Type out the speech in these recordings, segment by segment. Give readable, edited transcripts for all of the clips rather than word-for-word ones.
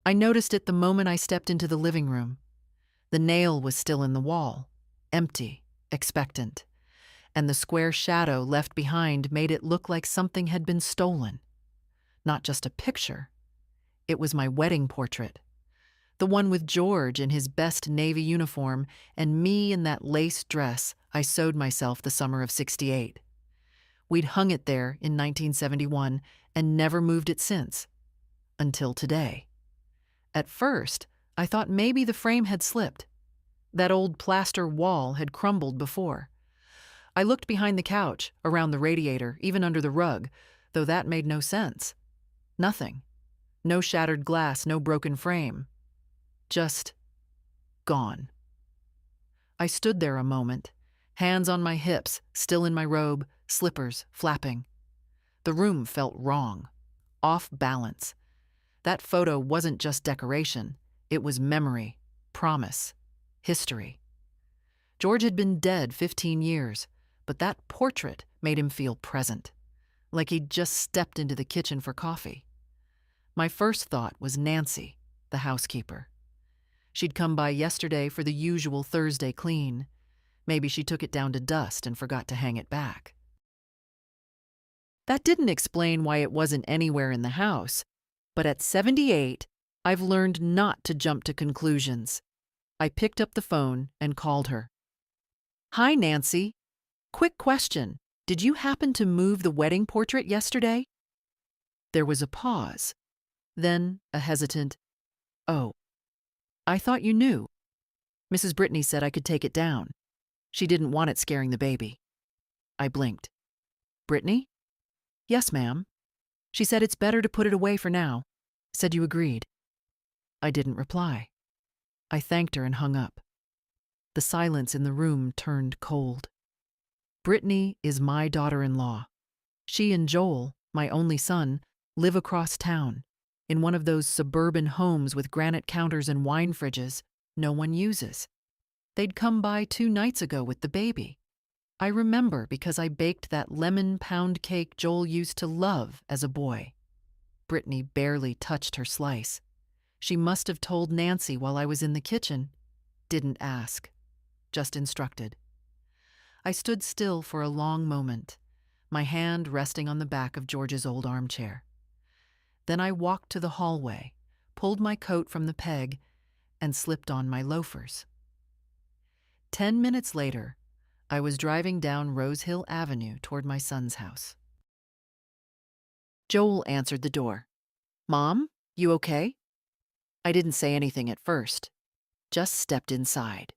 I noticed it the moment I stepped into the living room. The nail was still in the wall, empty, expectant, and the square shadow left behind made it look like something had been stolen. Not just a picture. It was my wedding portrait. The one with George in his best Navy uniform and me in that lace dress I sewed myself the summer of '68. We'd hung it there in 1971 and never moved it since. Until today. At first, I thought maybe the frame had slipped. That old plaster wall had crumbled before. I looked behind the couch, around the radiator, even under the rug, though that made no sense. Nothing. No shattered glass, no broken frame. Just gone. I stood there a moment, hands on my hips, still in my robe, slippers flapping. The room felt wrong, off balance. That photo wasn't just decoration. It was memory, promise, history. George had been dead 15 years, but that portrait made him feel present, like he'd just stepped into the kitchen for coffee. My first thought was Nancy, the housekeeper. She'd come by yesterday for the usual Thursday clean. Maybe she took it down to dust and forgot to hang it back. That didn't explain why it wasn't anywhere in the house, but at 78, I've learned not to jump to conclusions. I picked up the phone and called her. "Hi, Nancy. Quick question. Did you happen to move the wedding portrait yesterday?" There was a pause, then a hesitant, "Oh, I thought you knew. Mrs. Brittany said I could take it down. She didn't want it scaring the baby." I blinked. "Brittany?" "Yes, ma'am. She said it's better to put it away for now. Said you agreed." I didn't reply. I thanked her and hung up. The silence in the room turned cold. Brittany is my daughter-in-law. She and Joel, my only son, live across town, in one of those suburban homes with granite counters and wine fridges no one uses. They'd come by 2 nights ago with the baby. I remember because I baked that lemon pound cake Joel used to love as a boy. Brittany barely touched her slice. She must have told Nancy while I was in the kitchen. Didn't ask. Just instructed. I stood still for a long moment, my hand resting on the back of George's old armchair. Then I walked to the hallway, pulled my coat from the peg, and slipped on my loafers. 10 minutes later, I was driving down Rose Hill Avenue toward my son's house. Joel answered the door. "Mom, you okay?" I didn't say anything at first, just stepped inside.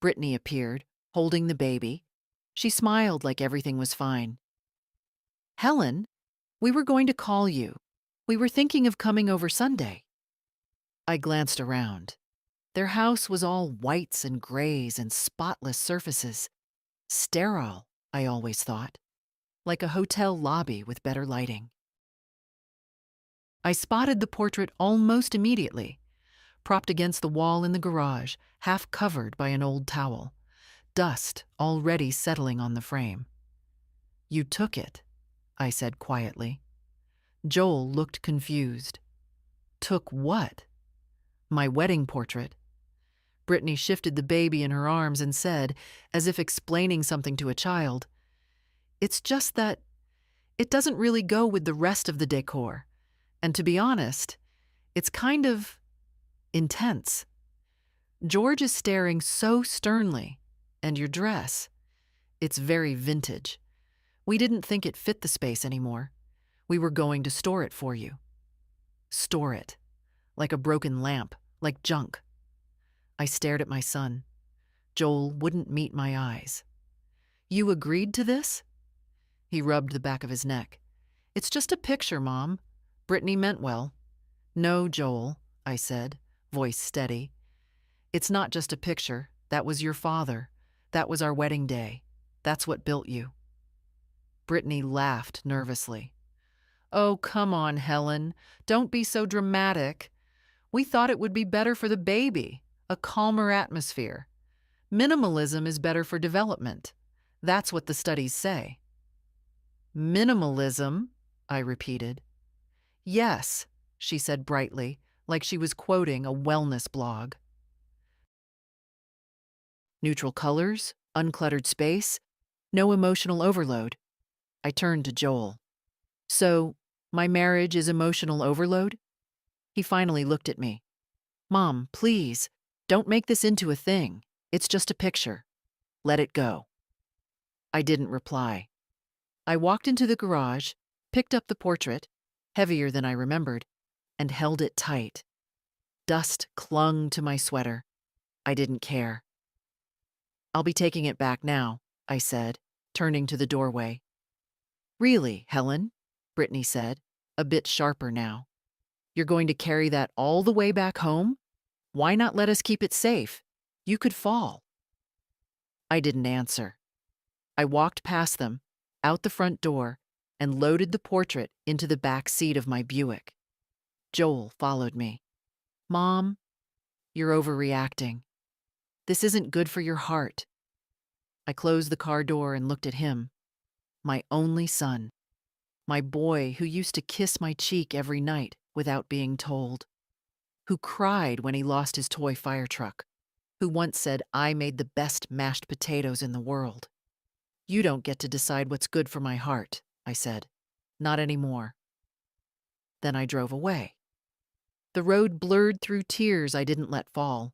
Brittany appeared, holding the baby. She smiled like everything was fine. "Helen, we were going to call you. We were thinking of coming over Sunday." I glanced around. Their house was all whites and grays and spotless surfaces. Sterile, I always thought. Like a hotel lobby with better lighting. I spotted the portrait almost immediately, propped against the wall in the garage, half covered by an old towel, dust already settling on the frame. "You took it," I said quietly. Joel looked confused. "Took what?" "My wedding portrait." Brittany shifted the baby in her arms and said, as if explaining something to a child, "It's just that it doesn't really go with the rest of the decor. And to be honest, it's kind of intense. George is staring so sternly, and your dress, it's very vintage. We didn't think it fit the space anymore. We were going to store it for you." Store it. Like a broken lamp, like junk. I stared at my son. Joel wouldn't meet my eyes. "You agreed to this?" He rubbed the back of his neck. "It's just a picture, Mom. Brittany meant well." "No, Joel," I said, voice steady. "It's not just a picture. That was your father. That was our wedding day. That's what built you." Brittany laughed nervously. "Oh, come on, Helen. Don't be so dramatic. We thought it would be better for the baby, a calmer atmosphere. Minimalism is better for development. That's what the studies say." "Minimalism?" I repeated. "Yes," she said brightly, like she was quoting a wellness blog. Neutral colors, uncluttered space, no emotional overload. I turned to Joel. So, my marriage is emotional overload? He finally looked at me. Mom, please, don't make this into a thing. It's just a picture. Let it go. I didn't reply. I walked into the garage, picked up the portrait, heavier than I remembered, and held it tight. Dust clung to my sweater. I didn't care. I'll be taking it back now, I said, turning to the doorway. Really, Helen? Brittany said, a bit sharper now. You're going to carry that all the way back home? Why not let us keep it safe? You could fall. I didn't answer. I walked past them, out the front door, and loaded the portrait into the back seat of my Buick. Joel followed me. Mom, you're overreacting. This isn't good for your heart. I closed the car door and looked at him. My only son. My boy who used to kiss my cheek every night without being told. Who cried when he lost his toy fire truck. Who once said I made the best mashed potatoes in the world. You don't get to decide what's good for my heart, I said. Not anymore. Then I drove away. The road blurred through tears I didn't let fall.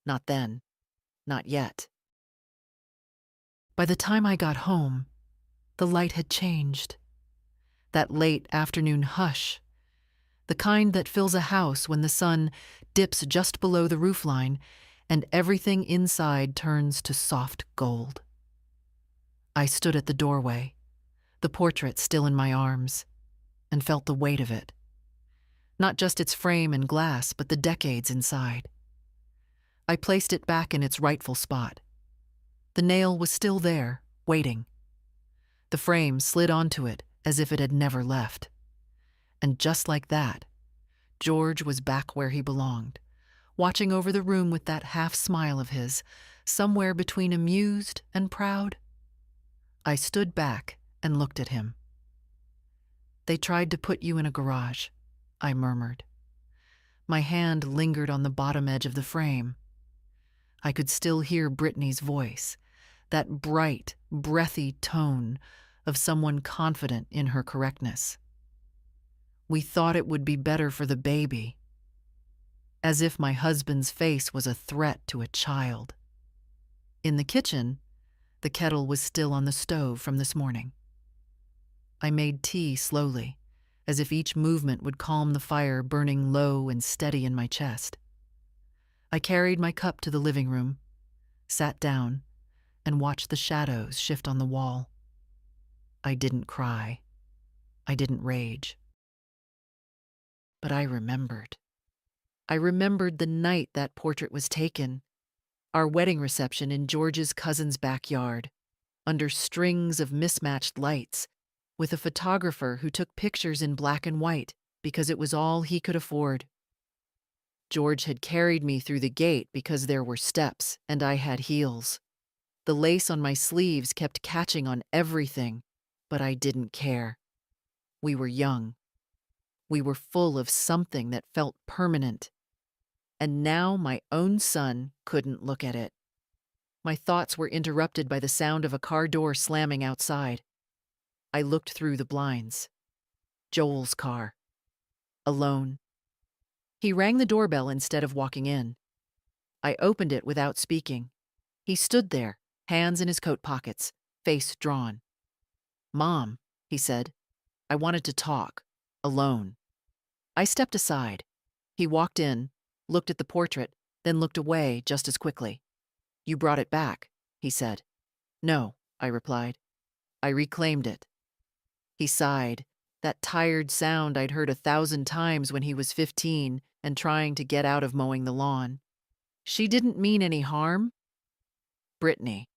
Not then. Not yet. By the time I got home, the light had changed. That late afternoon hush, the kind that fills a house when the sun dips just below the roofline and everything inside turns to soft gold. I stood at the doorway, the portrait still in my arms, and felt the weight of it. Not just its frame and glass, but the decades inside. I placed it back in its rightful spot. The nail was still there, waiting. The frame slid onto it as if it had never left. And just like that, George was back where he belonged, watching over the room with that half smile of his, somewhere between amused and proud. I stood back and looked at him. They tried to put you in a garage, I murmured. My hand lingered on the bottom edge of the frame. I could still hear Brittany's voice, that bright, breathy tone of someone confident in her correctness. We thought it would be better for the baby. As if my husband's face was a threat to a child. In the kitchen, the kettle was still on the stove from this morning. I made tea slowly, as if each movement would calm the fire burning low and steady in my chest. I carried my cup to the living room, sat down, and watched the shadows shift on the wall. I didn't cry. I didn't rage. But I remembered. I remembered the night that portrait was taken, our wedding reception in George's cousin's backyard, under strings of mismatched lights, with a photographer who took pictures in black and white because it was all he could afford. George had carried me through the gate because there were steps and I had heels. The lace on my sleeves kept catching on everything, but I didn't care. We were young. We were full of something that felt permanent. And now my own son couldn't look at it. My thoughts were interrupted by the sound of a car door slamming outside. I looked through the blinds. Joel's car. Alone. He rang the doorbell instead of walking in. I opened it without speaking. He stood there, hands in his coat pockets, face drawn. Mom, he said, I wanted to talk. Alone. I stepped aside. He walked in, looked at the portrait, then looked away just as quickly. You brought it back, he said. No, I replied. I reclaimed it. He sighed, that tired sound I'd heard 1,000 times when he was 15 and trying to get out of mowing the lawn. She didn't mean any harm. Brittany.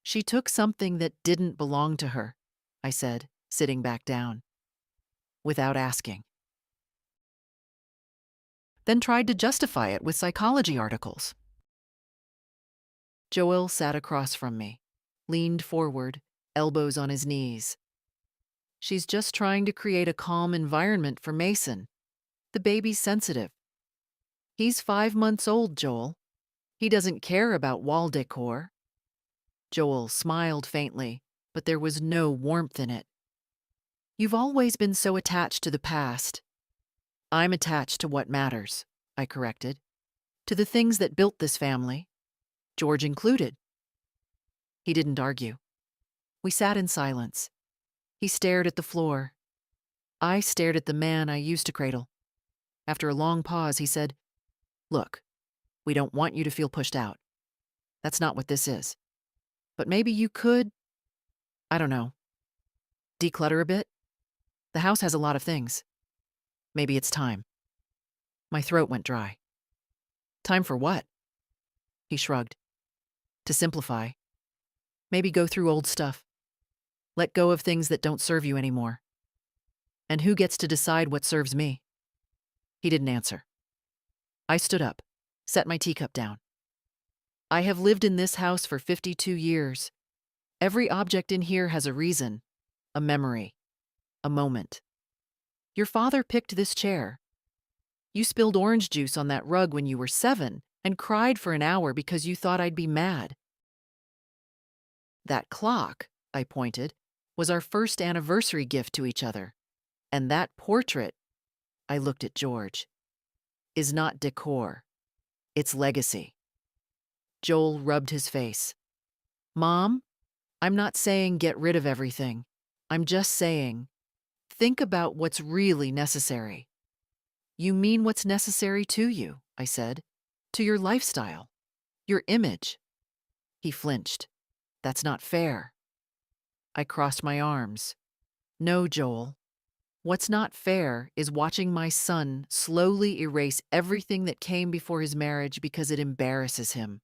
She took something that didn't belong to her, I said, sitting back down. Without asking. Then tried to justify it with psychology articles. Joel sat across from me, leaned forward, elbows on his knees. She's just trying to create a calm environment for Mason. The baby's sensitive. He's 5 months old, Joel. He doesn't care about wall decor. Joel smiled faintly, but there was no warmth in it. You've always been so attached to the past. I'm attached to what matters, I corrected. To the things that built this family, George included. He didn't argue. We sat in silence. He stared at the floor. I stared at the man I used to cradle. After a long pause, he said, "Look, we don't want you to feel pushed out. That's not what this is. But maybe you could, I don't know, declutter a bit? The house has a lot of things. Maybe it's time." My throat went dry. Time for what? He shrugged. To simplify. Maybe go through old stuff. Let go of things that don't serve you anymore. And who gets to decide what serves me? He didn't answer. I stood up, set my teacup down. I have lived in this house for 52 years. Every object in here has a reason, a memory, a moment. Your father picked this chair. You spilled orange juice on that rug when you were 7 and cried for an hour because you thought I'd be mad. That clock, I pointed, was our first anniversary gift to each other. And that portrait, I looked at George, is not decor. It's legacy. Joel rubbed his face. Mom, I'm not saying get rid of everything. I'm just saying, think about what's really necessary. You mean what's necessary to you, I said, to your lifestyle, your image. He flinched. That's not fair. I crossed my arms. No, Joel. What's not fair is watching my son slowly erase everything that came before his marriage because it embarrasses him.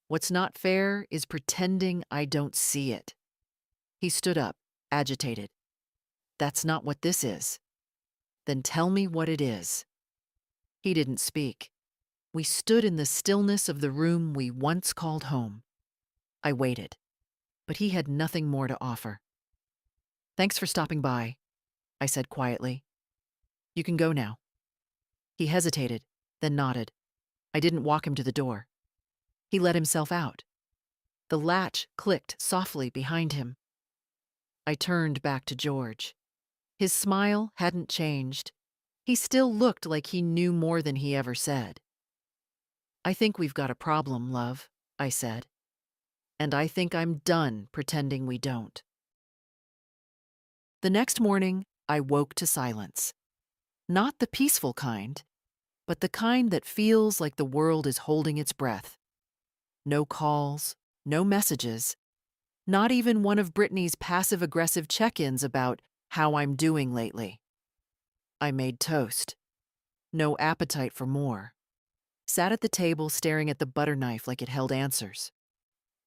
What's not fair is pretending I don't see it. He stood up, agitated. That's not what this is. Then tell me what it is. He didn't speak. We stood in the stillness of the room we once called home. I waited, but he had nothing more to offer. Thanks for stopping by, I said quietly. You can go now. He hesitated, then nodded. I didn't walk him to the door. He let himself out. The latch clicked softly behind him. I turned back to George. His smile hadn't changed. He still looked like he knew more than he ever said. I think we've got a problem, love, I said. And I think I'm done pretending we don't. The next morning, I woke to silence. Not the peaceful kind, but the kind that feels like the world is holding its breath. No calls, no messages, not even one of Brittany's passive-aggressive check-ins about how I'm doing lately. I made toast. No appetite for more. Sat at the table staring at the butter knife like it held answers.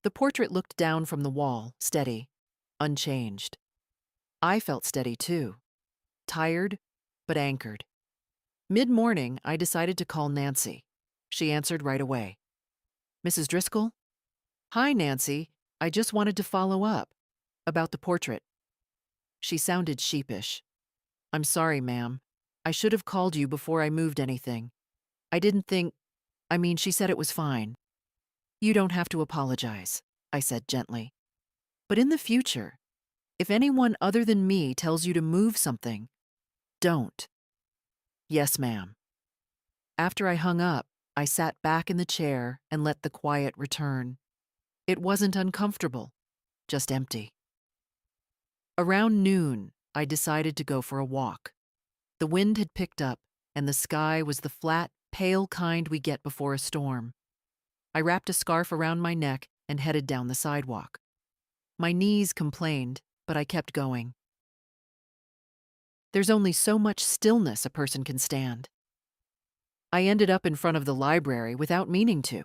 The portrait looked down from the wall, steady, unchanged. I felt steady too. Tired, but anchored. Mid-morning, I decided to call Nancy. She answered right away. Mrs. Driscoll? Hi, Nancy. I just wanted to follow up. About the portrait. She sounded sheepish. I'm sorry, ma'am. I should have called you before I moved anything. I didn't think... she said it was fine. You don't have to apologize, I said gently. But in the future, if anyone other than me tells you to move something, don't. Yes, ma'am. After I hung up, I sat back in the chair and let the quiet return. It wasn't uncomfortable, just empty. Around noon, I decided to go for a walk. The wind had picked up, and the sky was the flat, pale kind we get before a storm. I wrapped a scarf around my neck and headed down the sidewalk. My knees complained, but I kept going. There's only so much stillness a person can stand. I ended up in front of the library without meaning to.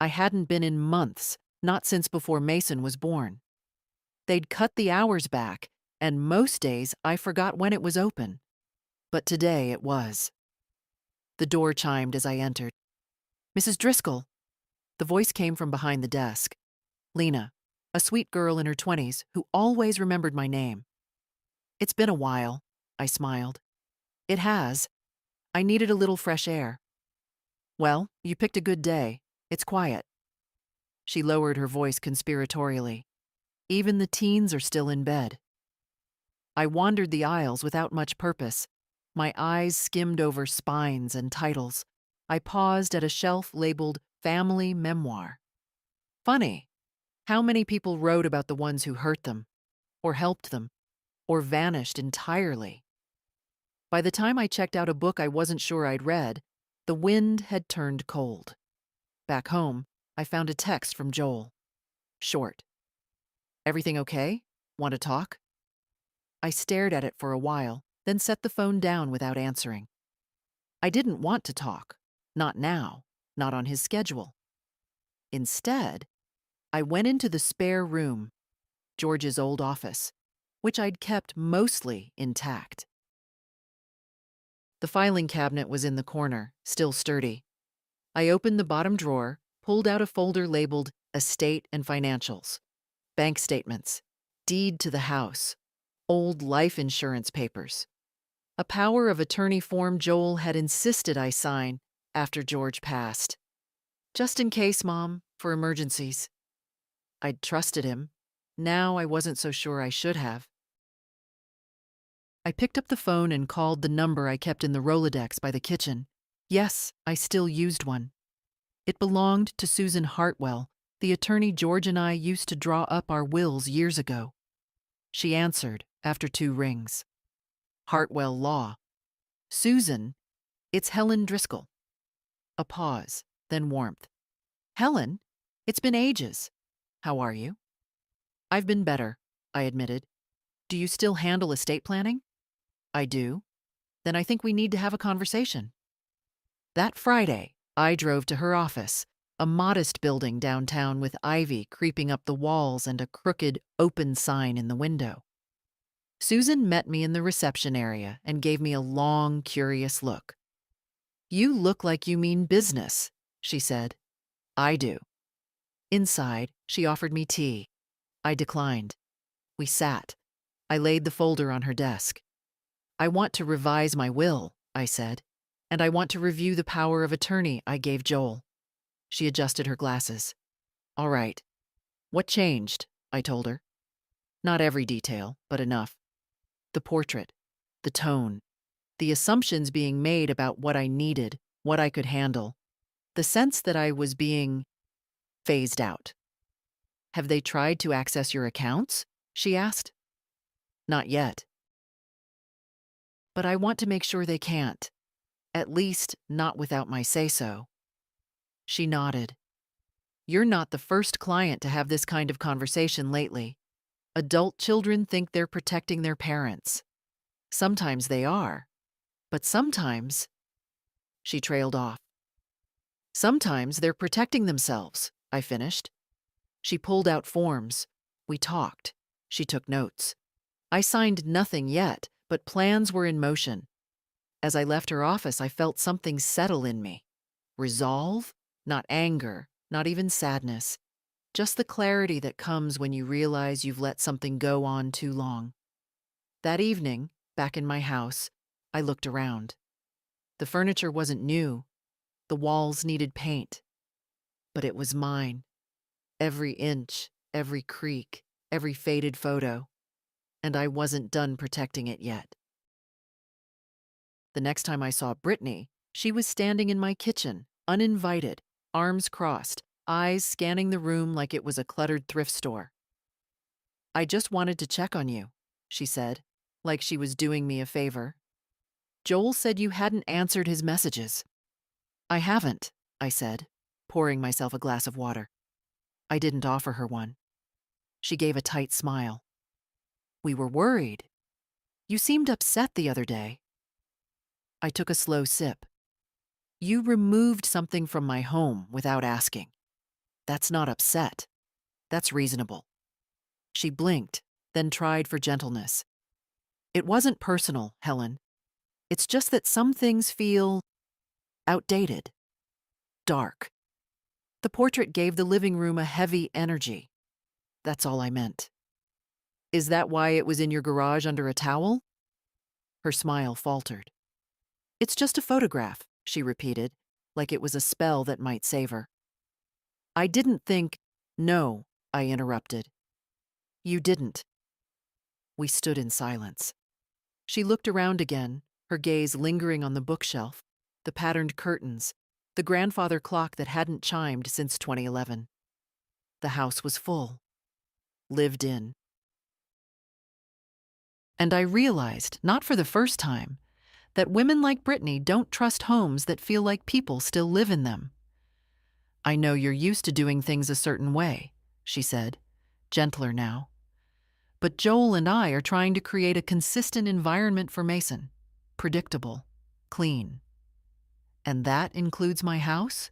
I hadn't been in months, not since before Mason was born. They'd cut the hours back, and most days I forgot when it was open. But today it was. The door chimed as I entered. Mrs. Driscoll. The voice came from behind the desk. Lena, a sweet girl in her 20s who always remembered my name. It's been a while, I smiled. It has. I needed a little fresh air. Well, you picked a good day. It's quiet. She lowered her voice conspiratorially. Even the teens are still in bed. I wandered the aisles without much purpose. My eyes skimmed over spines and titles. I paused at a shelf labeled Family Memoir. Funny, how many people wrote about the ones who hurt them, or helped them, or vanished entirely. By the time I checked out a book I wasn't sure I'd read, the wind had turned cold. Back home, I found a text from Joel. Short. Everything okay? Want to talk? I stared at it for a while, then set the phone down without answering. I didn't want to talk. Not now. Not on his schedule. Instead, I went into the spare room, George's old office, which I'd kept mostly intact. The filing cabinet was in the corner, still sturdy. I opened the bottom drawer, pulled out a folder labeled Estate and Financials, bank statements, deed to the house, old life insurance papers, a power of attorney form Joel had insisted I sign after George passed. Just in case, Mom, for emergencies. I'd trusted him. Now I wasn't so sure I should have. I picked up the phone and called the number I kept in the Rolodex by the kitchen. Yes, I still used one. It belonged to Susan Hartwell, the attorney George and I used to draw up our wills years ago. She answered after 2 rings. Hartwell Law. Susan, it's Helen Driscoll. A pause, then warmth. Helen, it's been ages. How are you? I've been better, I admitted. Do you still handle estate planning? I do. Then I think we need to have a conversation. That Friday, I drove to her office, a modest building downtown with ivy creeping up the walls and a crooked, open sign in the window. Susan met me in the reception area and gave me a long, curious look. You look like you mean business, she said. I do. Inside, she offered me tea. I declined. We sat. I laid the folder on her desk. I want to revise my will, I said, and I want to review the power of attorney I gave Joel. She adjusted her glasses. All right. What changed? I told her. Not every detail, but enough. The portrait, the tone, the assumptions being made about what I needed, what I could handle, the sense that I was being phased out. Have they tried to access your accounts? She asked. Not yet. But I want to make sure they can't. At least, not without my say-so. She nodded. You're not the first client to have this kind of conversation lately. Adult children think they're protecting their parents. Sometimes they are. But sometimes... She trailed off. Sometimes they're protecting themselves, I finished. She pulled out forms. We talked. She took notes. I signed nothing yet, but plans were in motion. As I left her office, I felt something settle in me. Resolve? Not anger, not even sadness. Just the clarity that comes when you realize you've let something go on too long. That evening, back in my house, I looked around. The furniture wasn't new. The walls needed paint. But it was mine. Every inch, every creak, every faded photo. And I wasn't done protecting it yet. The next time I saw Brittany, she was standing in my kitchen, uninvited, arms crossed, eyes scanning the room like it was a cluttered thrift store. I just wanted to check on you, she said, like she was doing me a favor. Joel said you hadn't answered his messages. I haven't, I said, pouring myself a glass of water. I didn't offer her one. She gave a tight smile. We were worried. You seemed upset the other day. I took a slow sip. You removed something from my home without asking. That's not upset. That's reasonable. She blinked, then tried for gentleness. It wasn't personal, Helen. It's just that some things feel outdated, dark. The portrait gave the living room a heavy energy. That's all I meant. Is that why it was in your garage under a towel? Her smile faltered. It's just a photograph, she repeated, like it was a spell that might save her. I didn't think, no, I interrupted. You didn't. We stood in silence. She looked around again, her gaze lingering on the bookshelf, the patterned curtains, the grandfather clock that hadn't chimed since 2011. The house was full, lived in. And I realized, not for the first time, that women like Brittany don't trust homes that feel like people still live in them. I know you're used to doing things a certain way, she said, gentler now. But Joel and I are trying to create a consistent environment for Mason. Predictable, clean. And that includes my house?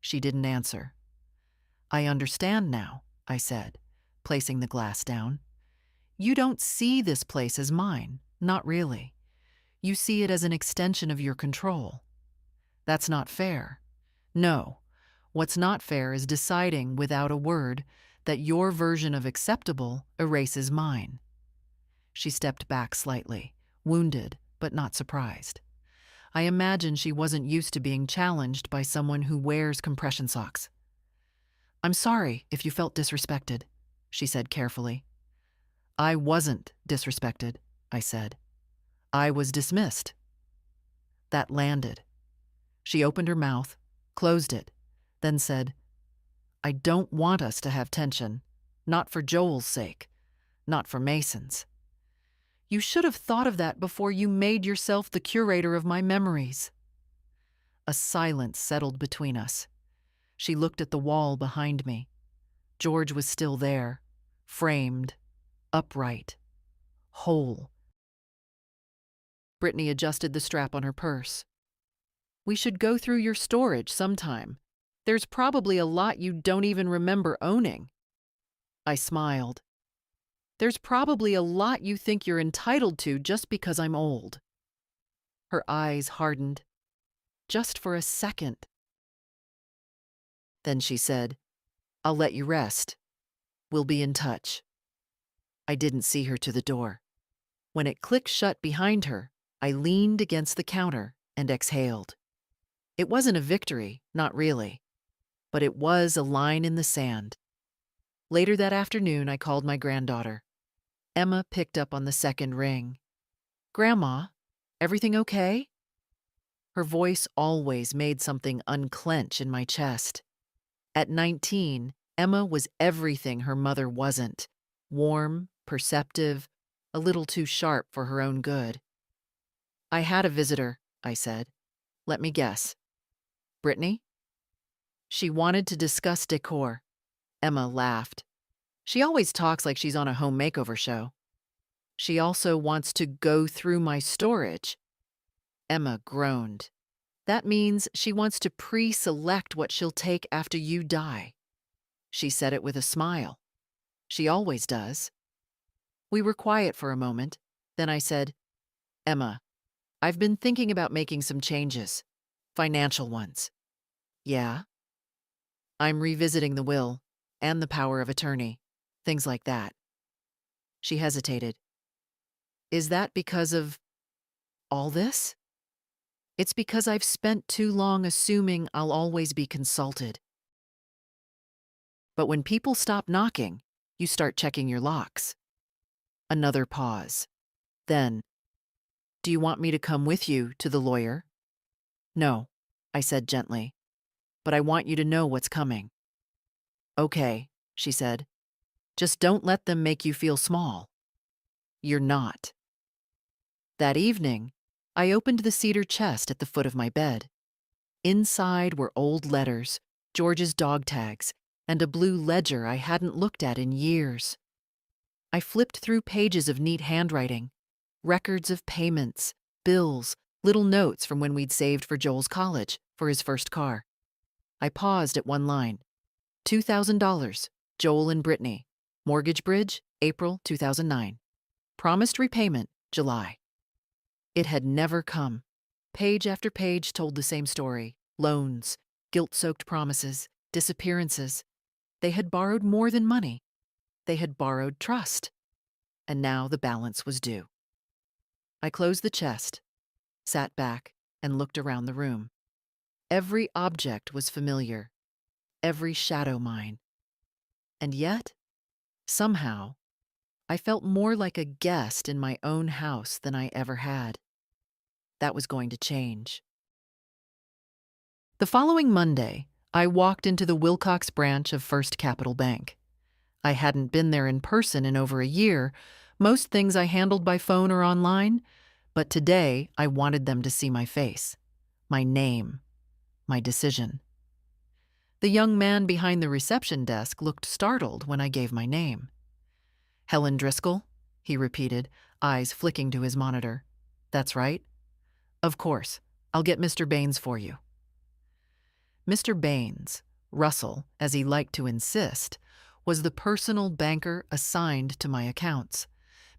She didn't answer. I understand now, I said, placing the glass down. You don't see this place as mine, not really. You see it as an extension of your control. That's not fair. No, what's not fair is deciding without a word that your version of acceptable erases mine. She stepped back slightly, wounded but not surprised. I imagine she wasn't used to being challenged by someone who wears compression socks. I'm sorry if you felt disrespected, she said carefully. I wasn't disrespected, I said. I was dismissed. That landed. She opened her mouth, closed it, then said, I don't want us to have tension, not for Joel's sake, not for Mason's. You should have thought of that before you made yourself the curator of my memories. A silence settled between us. She looked at the wall behind me. George was still there, framed, upright, whole. Brittany adjusted the strap on her purse. We should go through your storage sometime. There's probably a lot you don't even remember owning. I smiled. There's probably a lot you think you're entitled to just because I'm old. Her eyes hardened. Just for a second. Then she said, I'll let you rest. We'll be in touch. I didn't see her to the door. When it clicked shut behind her, I leaned against the counter and exhaled. It wasn't a victory, not really, but it was a line in the sand. Later that afternoon, I called my granddaughter. Emma picked up on the second ring. Grandma, everything okay? Her voice always made something unclench in my chest. At 19, Emma was everything her mother wasn't. Warm, perceptive, a little too sharp for her own good. I had a visitor, I said. Let me guess. Brittany? She wanted to discuss decor. Emma laughed. She always talks like she's on a home makeover show. She also wants to go through my storage. Emma groaned. That means she wants to pre-select what she'll take after you die. She said it with a smile. She always does. We were quiet for a moment. Then I said, Emma, I've been thinking about making some changes. Financial ones. Yeah? I'm revisiting the will and the power of attorney. Things like that. She hesitated. Is that because of all this? It's because I've spent too long assuming I'll always be consulted. But when people stop knocking, you start checking your locks. Another pause. Then, do you want me to come with you to the lawyer? No, I said gently, but I want you to know what's coming. Okay, she said. Just don't let them make you feel small. You're not. That evening, I opened the cedar chest at the foot of my bed. Inside were old letters, George's dog tags, and a blue ledger I hadn't looked at in years. I flipped through pages of neat handwriting, records of payments, bills, little notes from when we'd saved for Joel's college, for his first car. I paused at one line. $2,000, Joel and Brittany. Mortgage bridge, April 2009. Promised repayment, July. It had never come. Page after page told the same story. Loans, guilt-soaked promises, disappearances. They had borrowed more than money. They had borrowed trust. And now the balance was due. I closed the chest, sat back, and looked around the room. Every object was familiar, every shadow mine. And yet, somehow, I felt more like a guest in my own house than I ever had. That was going to change. The following Monday, I walked into the Wilcox branch of First Capital Bank. I hadn't been there in person in over a year. Most things I handled by phone or online, but today I wanted them to see my face, my name, my decision. The young man behind the reception desk looked startled when I gave my name. "Helen Driscoll?" he repeated, eyes flicking to his monitor. "That's right. Of course. I'll get Mr. Baines for you." Mr. Baines, Russell, as he liked to insist, was the personal banker assigned to my accounts.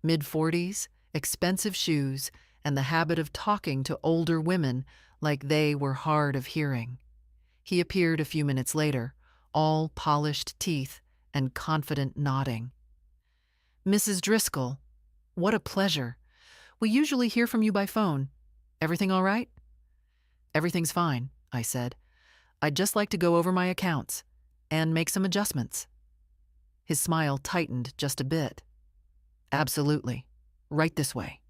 Mid-40s, expensive shoes, and the habit of talking to older women like they were hard of hearing. He appeared a few minutes later, all polished teeth and confident nodding. "Mrs. Driscoll, what a pleasure. We usually hear from you by phone. Everything all right?" "Everything's fine," I said. "I'd just like to go over my accounts and make some adjustments." His smile tightened just a bit. "Absolutely. Right this way."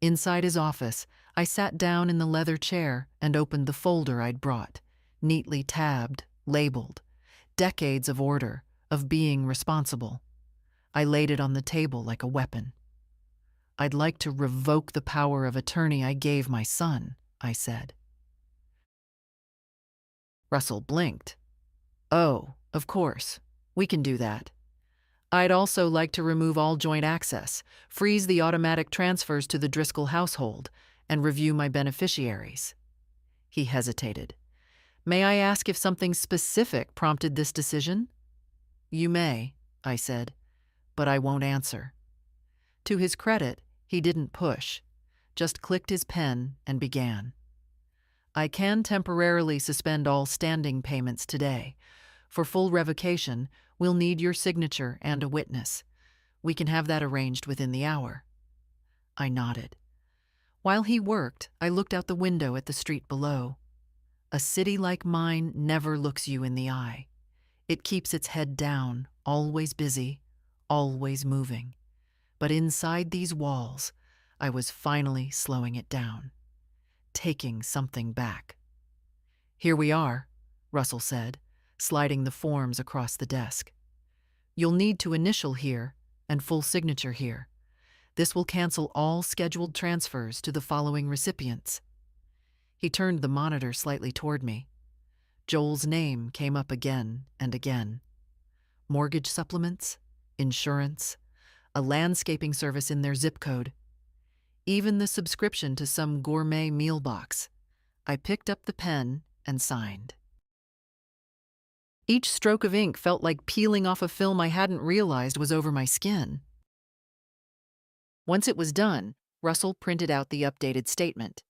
Inside his office, I sat down in the leather chair and opened the folder I'd brought, neatly tabbed, labeled. Decades of order, of being responsible. I laid it on the table like a weapon. "I'd like to revoke the power of attorney I gave my son," I said. Russell blinked. "Oh, of course. We can do that. I'd also like to remove all joint access, freeze the automatic transfers to the Driscoll household, and review my beneficiaries." He hesitated. "May I ask if something specific prompted this decision?" "You may," I said, "but I won't answer." To his credit, he didn't push, just clicked his pen and began. "I can temporarily suspend all standing payments today. For full revocation, we'll need your signature and a witness. We can have that arranged within the hour." I nodded. While he worked, I looked out the window at the street below. A city like mine never looks you in the eye. It keeps its head down, always busy, always moving. But inside these walls, I was finally slowing it down, taking something back. "Here we are," Russell said, sliding the forms across the desk. "You'll need to initial here and full signature here. This will cancel all scheduled transfers to the following recipients." He turned the monitor slightly toward me. Joel's name came up again and again. Mortgage supplements, insurance, a landscaping service in their zip code, even the subscription to some gourmet meal box. I picked up the pen and signed. Each stroke of ink felt like peeling off a film I hadn't realized was over my skin. Once it was done, Russell printed out the updated statement.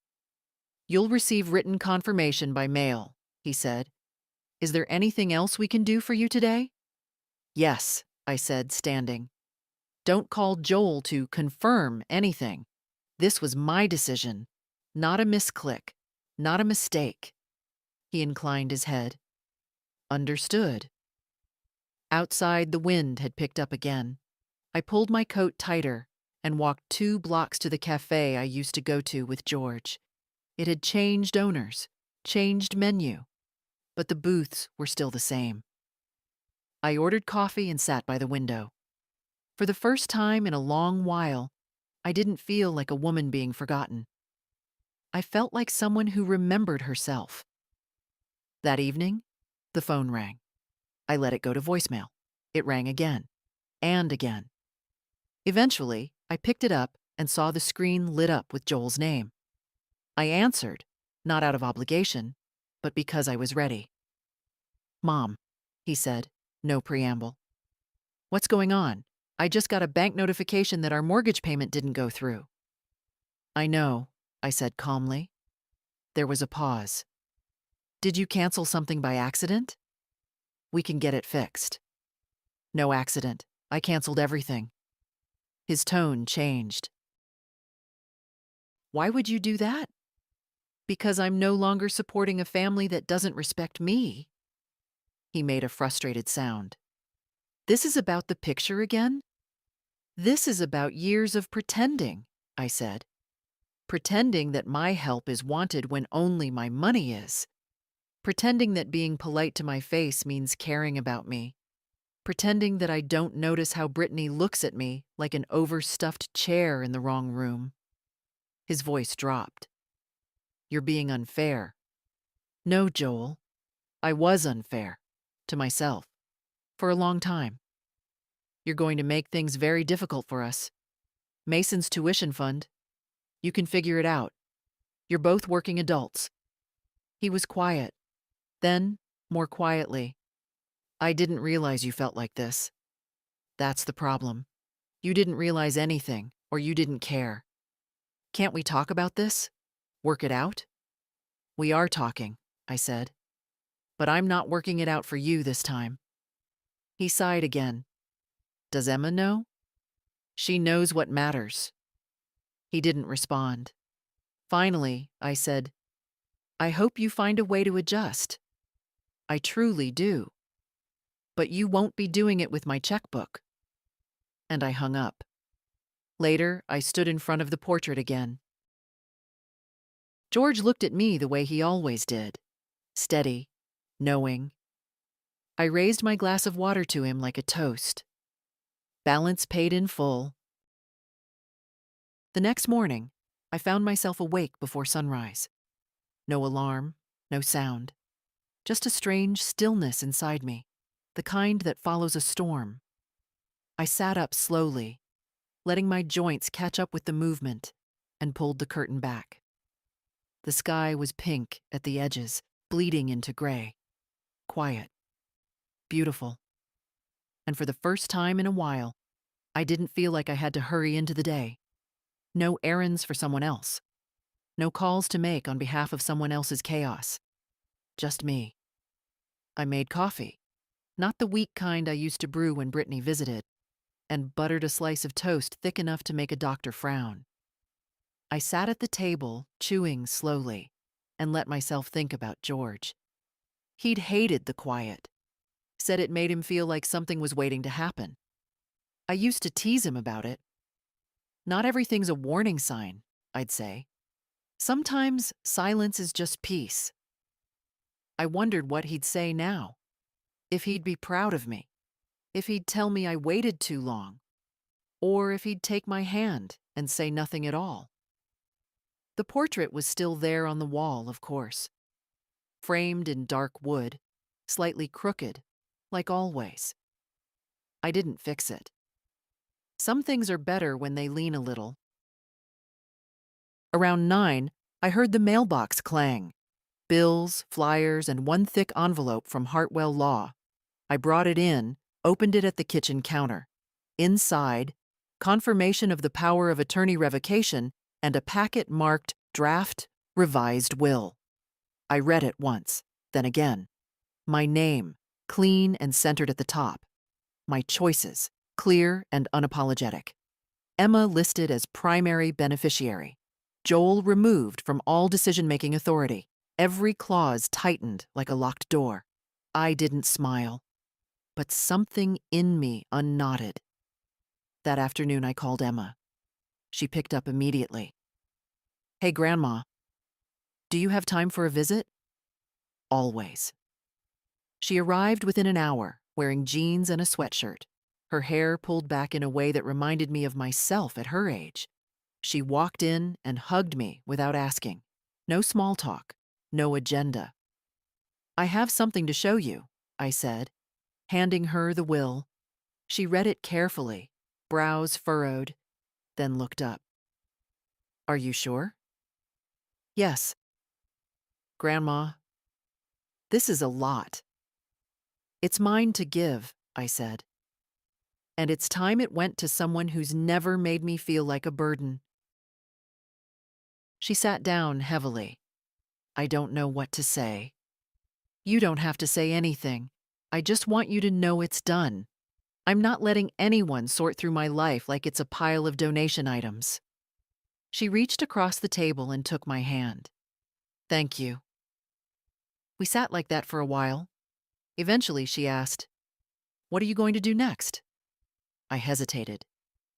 "You'll receive written confirmation by mail," he said. "Is there anything else we can do for you today?" "Yes," I said, standing. "Don't call Joel to confirm anything. This was my decision, not a misclick, not a mistake." He inclined his head. "Understood." Outside, the wind had picked up again. I pulled my coat tighter and walked 2 blocks to the cafe I used to go to with George. It had changed owners, changed menu, but the booths were still the same. I ordered coffee and sat by the window. For the first time in a long while, I didn't feel like a woman being forgotten. I felt like someone who remembered herself. That evening, the phone rang. I let it go to voicemail. It rang again, and again. Eventually, I picked it up and saw the screen lit up with Joel's name. I answered, not out of obligation, but because I was ready. "Mom," he said, no preamble. "What's going on? I just got a bank notification that our mortgage payment didn't go through." "I know," I said calmly. There was a pause. "Did you cancel something by accident?" "We can get it fixed." "No accident. I canceled everything." His tone changed. "Why would you do that?" Because I'm no longer supporting a family that doesn't respect me. He made a frustrated sound. This is about the picture again? This is about years of pretending, I said. Pretending that my help is wanted when only my money is. Pretending that being polite to my face means caring about me. Pretending that I don't notice how Brittany looks at me like an overstuffed chair in the wrong room. His voice dropped. You're being unfair. No, Joel. I was unfair. To myself. For a long time. You're going to make things very difficult for us. Mason's tuition fund. You can figure it out. You're both working adults. He was quiet. Then, more quietly. I didn't realize you felt like this. That's the problem. You didn't realize anything, or you didn't care. Can't we talk about this? Work it out? We are talking, I said. But I'm not working it out for you this time. He sighed again. Does Emma know? She knows what matters. He didn't respond. Finally, I said, I hope you find a way to adjust. I truly do. But you won't be doing it with my checkbook. And I hung up. Later, I stood in front of the portrait again. George looked at me the way he always did. Steady, knowing. I raised my glass of water to him like a toast. Balance paid in full. The next morning, I found myself awake before sunrise. No alarm, no sound. Just a strange stillness inside me, the kind that follows a storm. I sat up slowly, letting my joints catch up with the movement, and pulled the curtain back. The sky was pink at the edges, bleeding into gray. Quiet. Beautiful. And for the first time in a while, I didn't feel like I had to hurry into the day. No errands for someone else. No calls to make on behalf of someone else's chaos. Just me. I made coffee, not the weak kind I used to brew when Brittany visited, and buttered a slice of toast thick enough to make a doctor frown. I sat at the table, chewing slowly, and let myself think about George. He'd hated the quiet, said it made him feel like something was waiting to happen. I used to tease him about it. Not everything's a warning sign, I'd say. Sometimes silence is just peace. I wondered what he'd say now. If he'd be proud of me. If he'd tell me I waited too long. Or if he'd take my hand and say nothing at all. The portrait was still there on the wall, of course. Framed in dark wood, slightly crooked, like always. I didn't fix it. Some things are better when they lean a little. Around 9, I heard the mailbox clang. Bills, flyers, and one thick envelope from Hartwell Law. I brought it in, opened it at the kitchen counter. Inside, confirmation of the power of attorney revocation and a packet marked Draft Revised Will. I read it once, then again. My name, clean and centered at the top. My choices, clear and unapologetic. Emma listed as primary beneficiary. Joel removed from all decision-making authority. Every clause tightened like a locked door. I didn't smile, but something in me unknotted. That afternoon I called Emma. She picked up immediately. Hey, Grandma. Do you have time for a visit? Always. She arrived within an hour, wearing jeans and a sweatshirt, her hair pulled back in a way that reminded me of myself at her age. She walked in and hugged me without asking. No small talk, no agenda. I have something to show you, I said, handing her the will. She read it carefully, brows furrowed, then looked up. Are you sure? Yes. Grandma, this is a lot. It's mine to give, I said. And it's time it went to someone who's never made me feel like a burden. She sat down heavily. I don't know what to say. You don't have to say anything. I just want you to know it's done. I'm not letting anyone sort through my life like it's a pile of donation items. She reached across the table and took my hand. Thank you. We sat like that for a while. Eventually, she asked, "What are you going to do next?" I hesitated,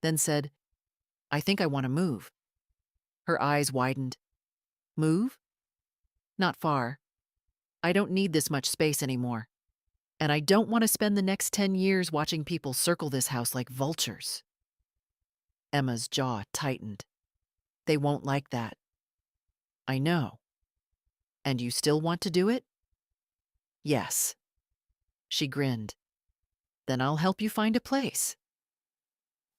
then said, "I think I want to move." Her eyes widened. Move? Not far. I don't need this much space anymore. And I don't want to spend the next 10 years watching people circle this house like vultures. Emma's jaw tightened. They won't like that. I know. And you still want to do it? Yes. She grinned. Then I'll help you find a place.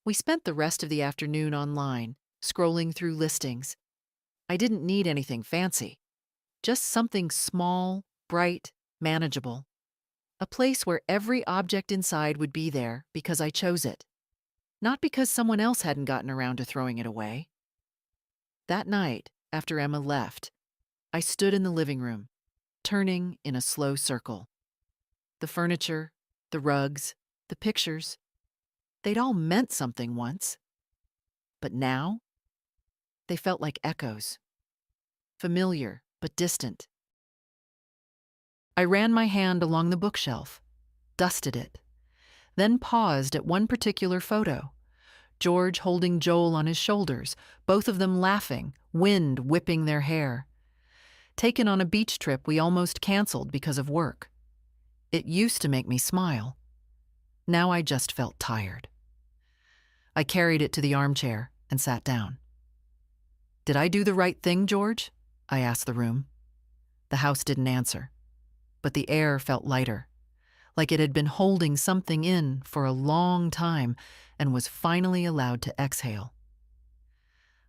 We spent the rest of the afternoon online, scrolling through listings. I didn't need anything fancy, just something small, bright, manageable. A place where every object inside would be there because I chose it, not because someone else hadn't gotten around to throwing it away. That night, after Emma left, I stood in the living room, turning in a slow circle. The furniture, the rugs, the pictures, they'd all meant something once. But now, they felt like echoes, familiar but distant. I ran my hand along the bookshelf, dusted it, then paused at one particular photo. George holding Joel on his shoulders, both of them laughing, wind whipping their hair. Taken on a beach trip we almost canceled because of work. It used to make me smile. Now I just felt tired. I carried it to the armchair and sat down. "Did I do the right thing, George?" I asked the room. The house didn't answer, but the air felt lighter, like it had been holding something in for a long time and was finally allowed to exhale.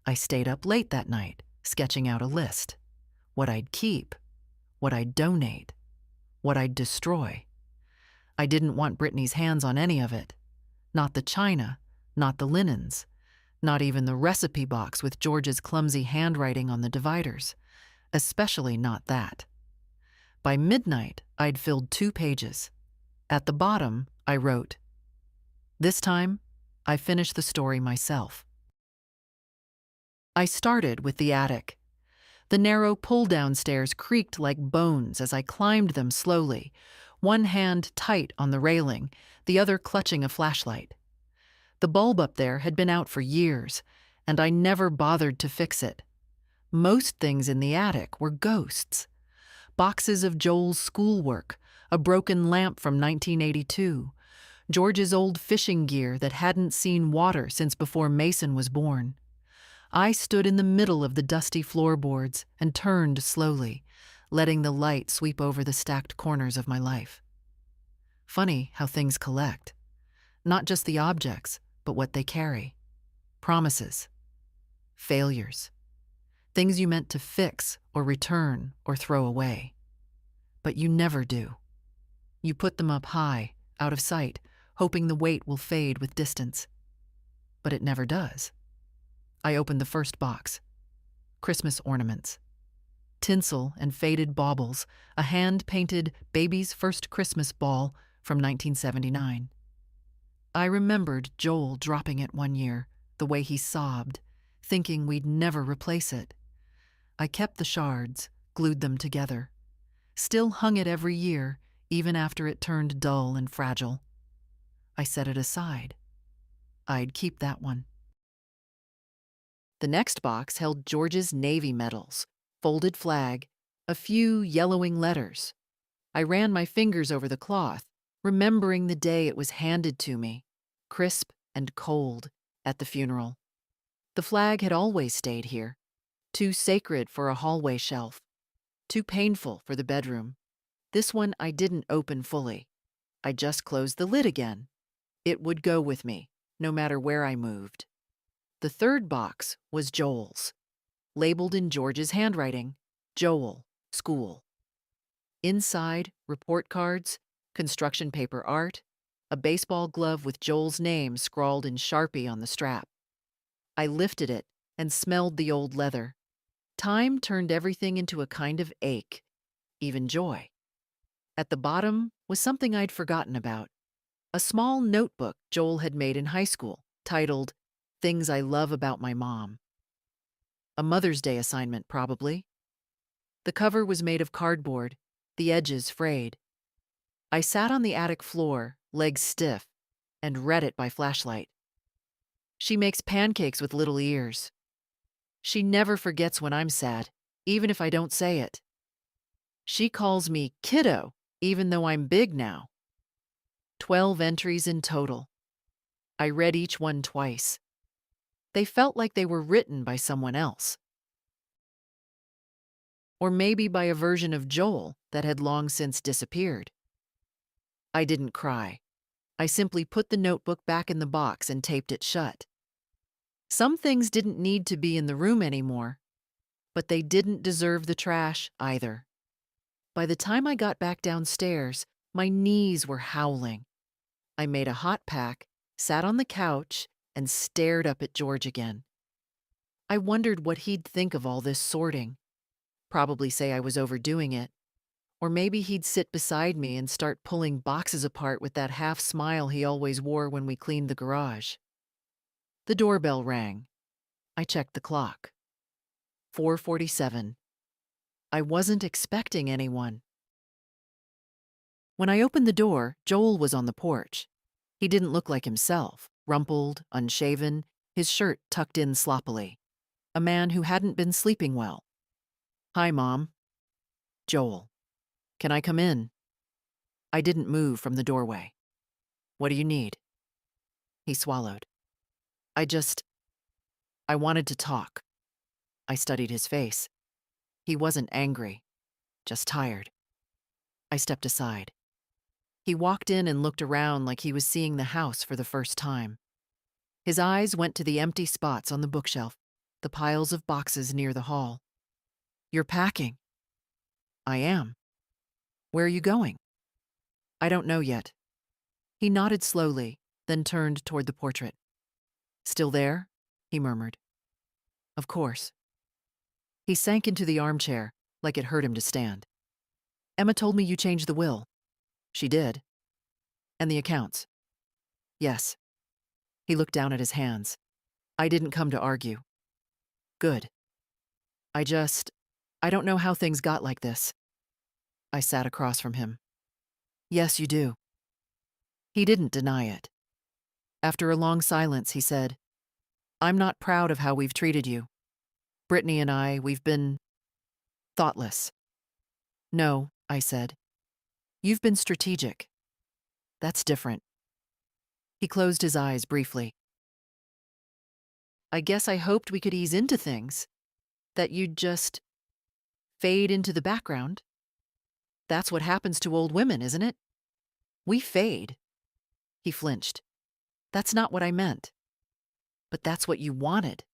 I stayed up late that night, sketching out a list. What I'd keep, what I'd donate, what I'd destroy. I didn't want Brittany's hands on any of it. Not the china, not the linens, not even the recipe box with George's clumsy handwriting on the dividers. Especially not that. By midnight, I'd filled 2 pages. At the bottom, I wrote, "This time, I finished the story myself." I started with the attic. The narrow pull-down stairs creaked like bones as I climbed them slowly, one hand tight on the railing, the other clutching a flashlight. The bulb up there had been out for years, and I never bothered to fix it. Most things in the attic were ghosts. Boxes of Joel's schoolwork, a broken lamp from 1982, George's old fishing gear that hadn't seen water since before Mason was born. I stood in the middle of the dusty floorboards and turned slowly, letting the light sweep over the stacked corners of my life. Funny how things collect. Not just the objects, but what they carry. Promises. Failures. Things you meant to fix or return or throw away. But you never do. You put them up high, out of sight, hoping the weight will fade with distance. But it never does. I opened the first box. Christmas ornaments. Tinsel and faded baubles, a hand-painted baby's first Christmas ball from 1979. I remembered Joel dropping it one year, the way he sobbed, thinking we'd never replace it. I kept the shards, glued them together. Still hung it every year, even after it turned dull and fragile. I set it aside. I'd keep that one. The next box held George's Navy medals, folded flag, a few yellowing letters. I ran my fingers over the cloth, remembering the day it was handed to me, crisp and cold, at the funeral. The flag had always stayed here. Too sacred for a hallway shelf. Too painful for the bedroom. This one I didn't open fully. I just closed the lid again. It would go with me, no matter where I moved. The third box was Joel's, labeled in George's handwriting, Joel, School. Inside, report cards, construction paper art, a baseball glove with Joel's name scrawled in Sharpie on the strap. I lifted it and smelled the old leather. Time turned everything into a kind of ache, even joy. At the bottom was something I'd forgotten about. A small notebook Joel had made in high school, titled, "Things I Love About My Mom." A Mother's Day assignment, probably. The cover was made of cardboard, the edges frayed. I sat on the attic floor, legs stiff, and read it by flashlight. She makes pancakes with little ears. She never forgets when I'm sad, even if I don't say it. She calls me kiddo, even though I'm big now. 12 entries in total. I read each one twice. They felt like they were written by someone else. Or maybe by a version of Joel that had long since disappeared. I didn't cry. I simply put the notebook back in the box and taped it shut. Some things didn't need to be in the room anymore, but they didn't deserve the trash either. By the time I got back downstairs, my knees were howling. I made a hot pack, sat on the couch, and stared up at George again. I wondered what he'd think of all this sorting. Probably say I was overdoing it. Or maybe he'd sit beside me and start pulling boxes apart with that half smile he always wore when we cleaned the garage. The doorbell rang. I checked the clock. 4:47. I wasn't expecting anyone. When I opened the door, Joel was on the porch. He didn't look like himself, rumpled, unshaven, his shirt tucked in sloppily. A man who hadn't been sleeping well. "Hi, Mom." "Joel, can I come in?" I didn't move from the doorway. "What do you need?" He swallowed. I wanted to talk." I studied his face. He wasn't angry, just tired. I stepped aside. He walked in and looked around like he was seeing the house for the first time. His eyes went to the empty spots on the bookshelf, the piles of boxes near the hall. "You're packing." "I am." "Where are you going?" "I don't know yet." He nodded slowly, then turned toward the portrait. "Still there?" he murmured. "Of course." He sank into the armchair, like it hurt him to stand. "Emma told me you changed the will." "She did." "And the accounts?" "Yes." He looked down at his hands. "I didn't come to argue." "Good. I don't know how things got like this." I sat across from him. "Yes, you do." He didn't deny it. After a long silence, he said, "I'm not proud of how we've treated you. Brittany and I, we've been thoughtless." "No," I said. "You've been strategic. That's different." He closed his eyes briefly. "I guess I hoped we could ease into things. That you'd just fade into the background. That's what happens to old women, isn't it? We fade." He flinched. "That's not what I meant." "But that's what you wanted."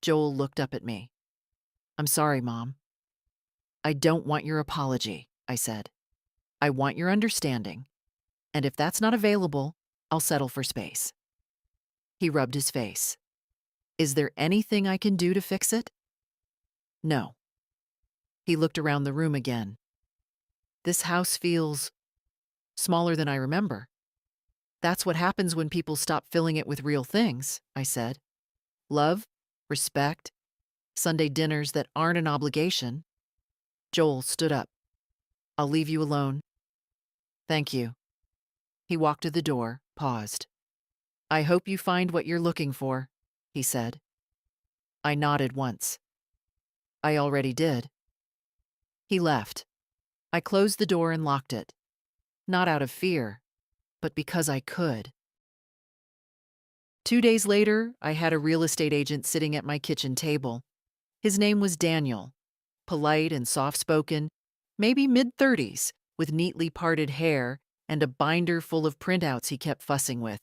Joel looked up at me. "I'm sorry, Mom." "I don't want your apology," I said. "I want your understanding. And if that's not available, I'll settle for space." He rubbed his face. "Is there anything I can do to fix it?" "No." He looked around the room again. "This house feels smaller than I remember." "That's what happens when people stop filling it with real things," I said. "Love, respect, Sunday dinners that aren't an obligation." Joel stood up. "I'll leave you alone." "Thank you." He walked to the door, paused. "I hope you find what you're looking for," he said. I nodded once. "I already did." He left. I closed the door and locked it. Not out of fear, but because I could. 2 days later, I had a real estate agent sitting at my kitchen table. His name was Daniel. Polite and soft-spoken, maybe mid-30s, with neatly parted hair and a binder full of printouts he kept fussing with.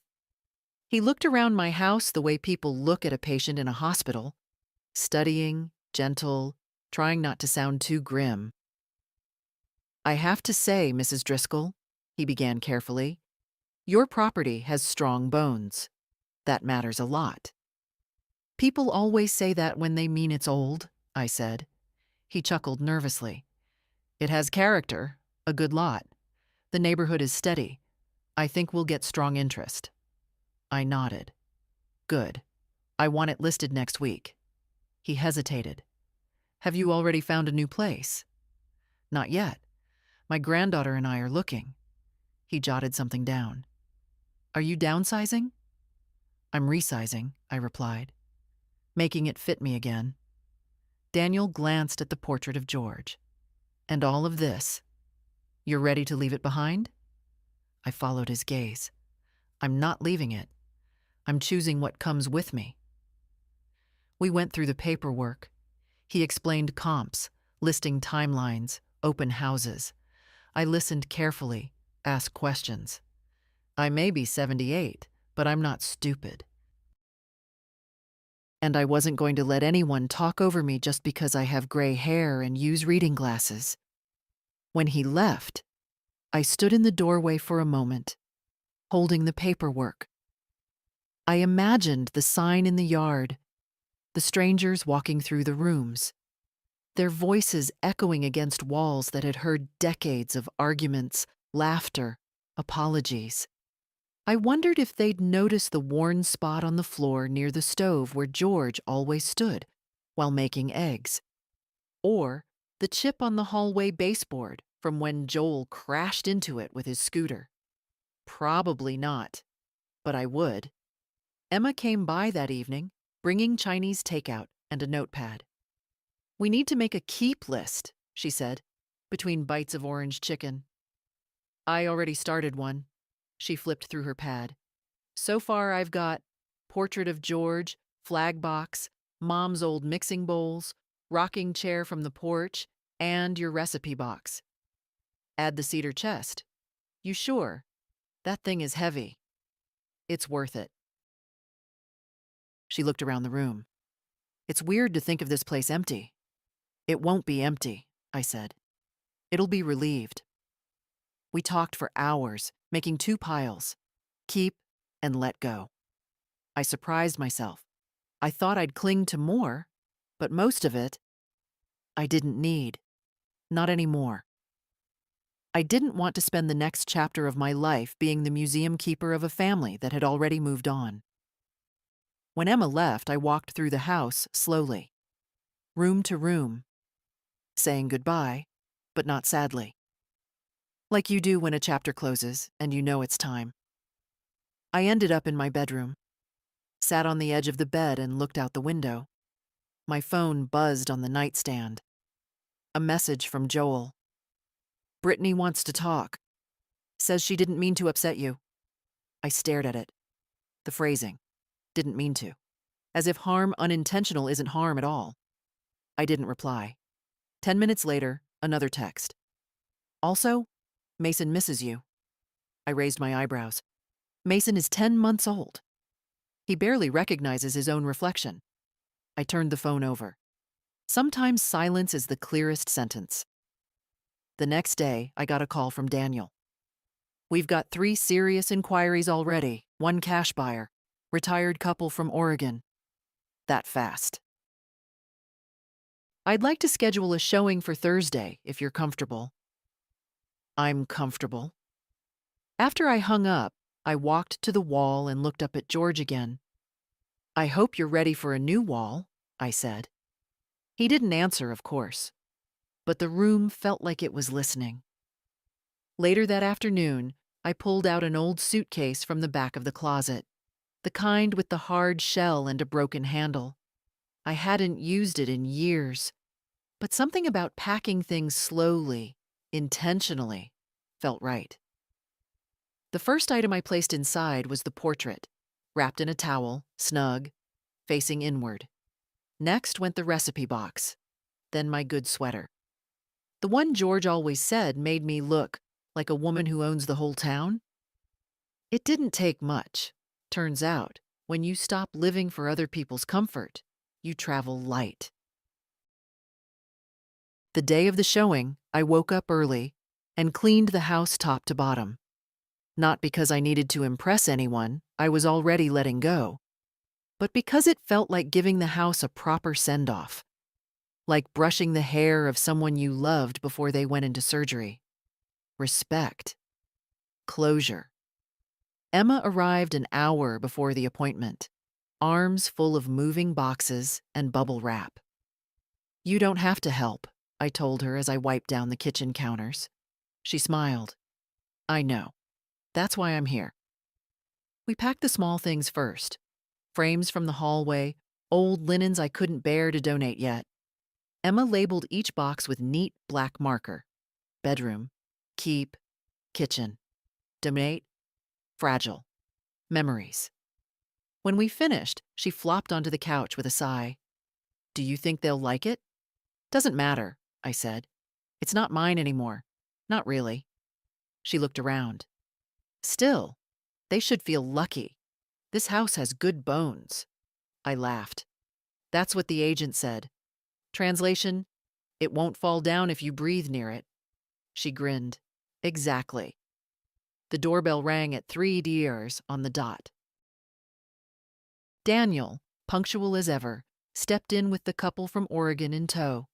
He looked around my house the way people look at a patient in a hospital, studying, gentle, trying not to sound too grim. "I have to say, Mrs. Driscoll," he began carefully, "your property has strong bones. That matters a lot." "People always say that when they mean it's old," I said. He chuckled nervously. "It has character, a good lot. The neighborhood is steady. I think we'll get strong interest." I nodded. "Good. I want it listed next week." He hesitated. Have you already found a new place? Not yet. My granddaughter and I are looking. He jotted something down. Are you downsizing? I'm resizing, I replied, making it fit me again. Daniel glanced at the portrait of George. And all of this? You're ready to leave it behind? I followed his gaze. I'm not leaving it. I'm choosing what comes with me. We went through the paperwork. He explained comps, listing timelines, open houses. I listened carefully, asked questions. I may be 78, but I'm not stupid. And I wasn't going to let anyone talk over me just because I have gray hair and use reading glasses. When he left, I stood in the doorway for a moment, holding the paperwork. I imagined the sign in the yard, the strangers walking through the rooms, their voices echoing against walls that had heard decades of arguments, laughter, apologies. I wondered if they'd notice the worn spot on the floor near the stove where George always stood while making eggs, or the chip on the hallway baseboard from when Joel crashed into it with his scooter. Probably not, but I would. Emma came by that evening, bringing Chinese takeout and a notepad. We need to make a keep list, she said, between bites of orange chicken. I already started one. She flipped through her pad. So far, I've got portrait of George, flag box, mom's old mixing bowls, rocking chair from the porch, and your recipe box. Add the cedar chest. You sure? That thing is heavy. It's worth it. She looked around the room. It's weird to think of this place empty. It won't be empty, I said. It'll be relieved. We talked for hours, making 2 piles. Keep and let go. I surprised myself. I thought I'd cling to more, but most of it, I didn't need. Not anymore. I didn't want to spend the next chapter of my life being the museum keeper of a family that had already moved on. When Emma left, I walked through the house slowly, room to room, saying goodbye, but not sadly. Like you do when a chapter closes and you know it's time. I ended up in my bedroom, sat on the edge of the bed and looked out the window. My phone buzzed on the nightstand. A message from Joel. Brittany wants to talk. Says she didn't mean to upset you. I stared at it. The phrasing. Didn't mean to. As if harm unintentional isn't harm at all. I didn't reply. 10 minutes later, another text. Also, Mason misses you. I raised my eyebrows. Mason is 10 months old. He barely recognizes his own reflection. I turned the phone over. Sometimes silence is the clearest sentence. The next day, I got a call from Daniel. We've got 3 serious inquiries already, 1 cash buyer, retired couple from Oregon. That fast. I'd like to schedule a showing for Thursday, if you're comfortable. I'm comfortable. After I hung up, I walked to the wall and looked up at George again. I hope you're ready for a new wall, I said. He didn't answer, of course, but the room felt like it was listening. Later that afternoon, I pulled out an old suitcase from the back of the closet, the kind with the hard shell and a broken handle. I hadn't used it in years, but something about packing things slowly, intentionally, felt right. The first item I placed inside was the portrait, wrapped in a towel, snug, facing inward. Next went the recipe box, then my good sweater. The one George always said made me look like a woman who owns the whole town. It didn't take much. Turns out, when you stop living for other people's comfort, you travel light. The day of the showing, I woke up early and cleaned the house top to bottom. Not because I needed to impress anyone, I was already letting go, but because it felt like giving the house a proper send-off, like brushing the hair of someone you loved before they went into surgery. Respect. Closure. Emma arrived an hour before the appointment, arms full of moving boxes and bubble wrap. You don't have to help, I told her as I wiped down the kitchen counters. She smiled. I know. That's why I'm here. We packed the small things first. Frames from the hallway, old linens I couldn't bear to donate yet. Emma labeled each box with neat black marker. Bedroom, keep, kitchen, donate, fragile, memories. When we finished, she flopped onto the couch with a sigh. Do you think they'll like it? Doesn't matter, I said. It's not mine anymore. Not really. She looked around. Still, they should feel lucky. This house has good bones. I laughed. That's what the agent said. Translation, it won't fall down if you breathe near it. She grinned. Exactly. The doorbell rang at 3 years on the dot. Daniel, punctual as ever, stepped in with the couple from Oregon in tow.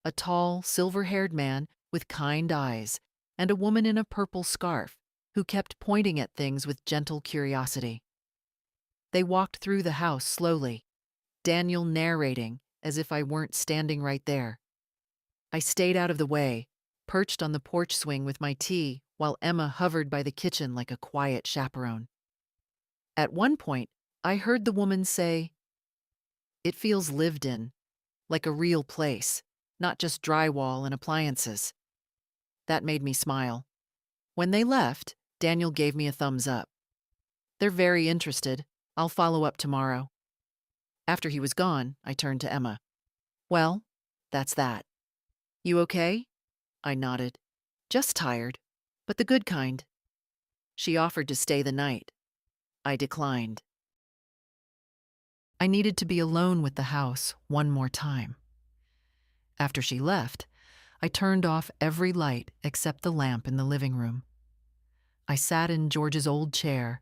A tall, silver-haired man with kind eyes and a woman in a purple scarf who kept pointing at things with gentle curiosity. They walked through the house slowly, Daniel narrating as if I weren't standing right there. I stayed out of the way, perched on the porch swing with my tea while Emma hovered by the kitchen like a quiet chaperone. At one point, I heard the woman say, "It feels lived in, like a real place, not just drywall and appliances." That made me smile. When they left, Daniel gave me a thumbs up. They're very interested. I'll follow up tomorrow. After he was gone, I turned to Emma. Well, that's that. You okay? I nodded. Just tired, but the good kind. She offered to stay the night. I declined. I needed to be alone with the house one more time. After she left, I turned off every light except the lamp in the living room. I sat in George's old chair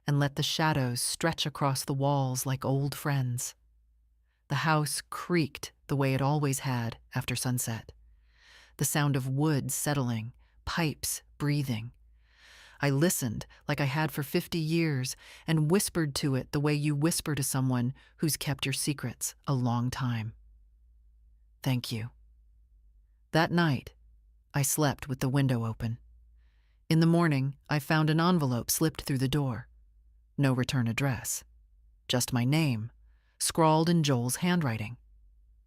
and let the shadows stretch across the walls like old friends. The house creaked the way it always had after sunset. The sound of wood settling, pipes breathing. I listened like I had for 50 years and whispered to it the way you whisper to someone who's kept your secrets a long time. Thank you. That night, I slept with the window open. In the morning, I found an envelope slipped through the door. No return address. Just my name, scrawled in Joel's handwriting.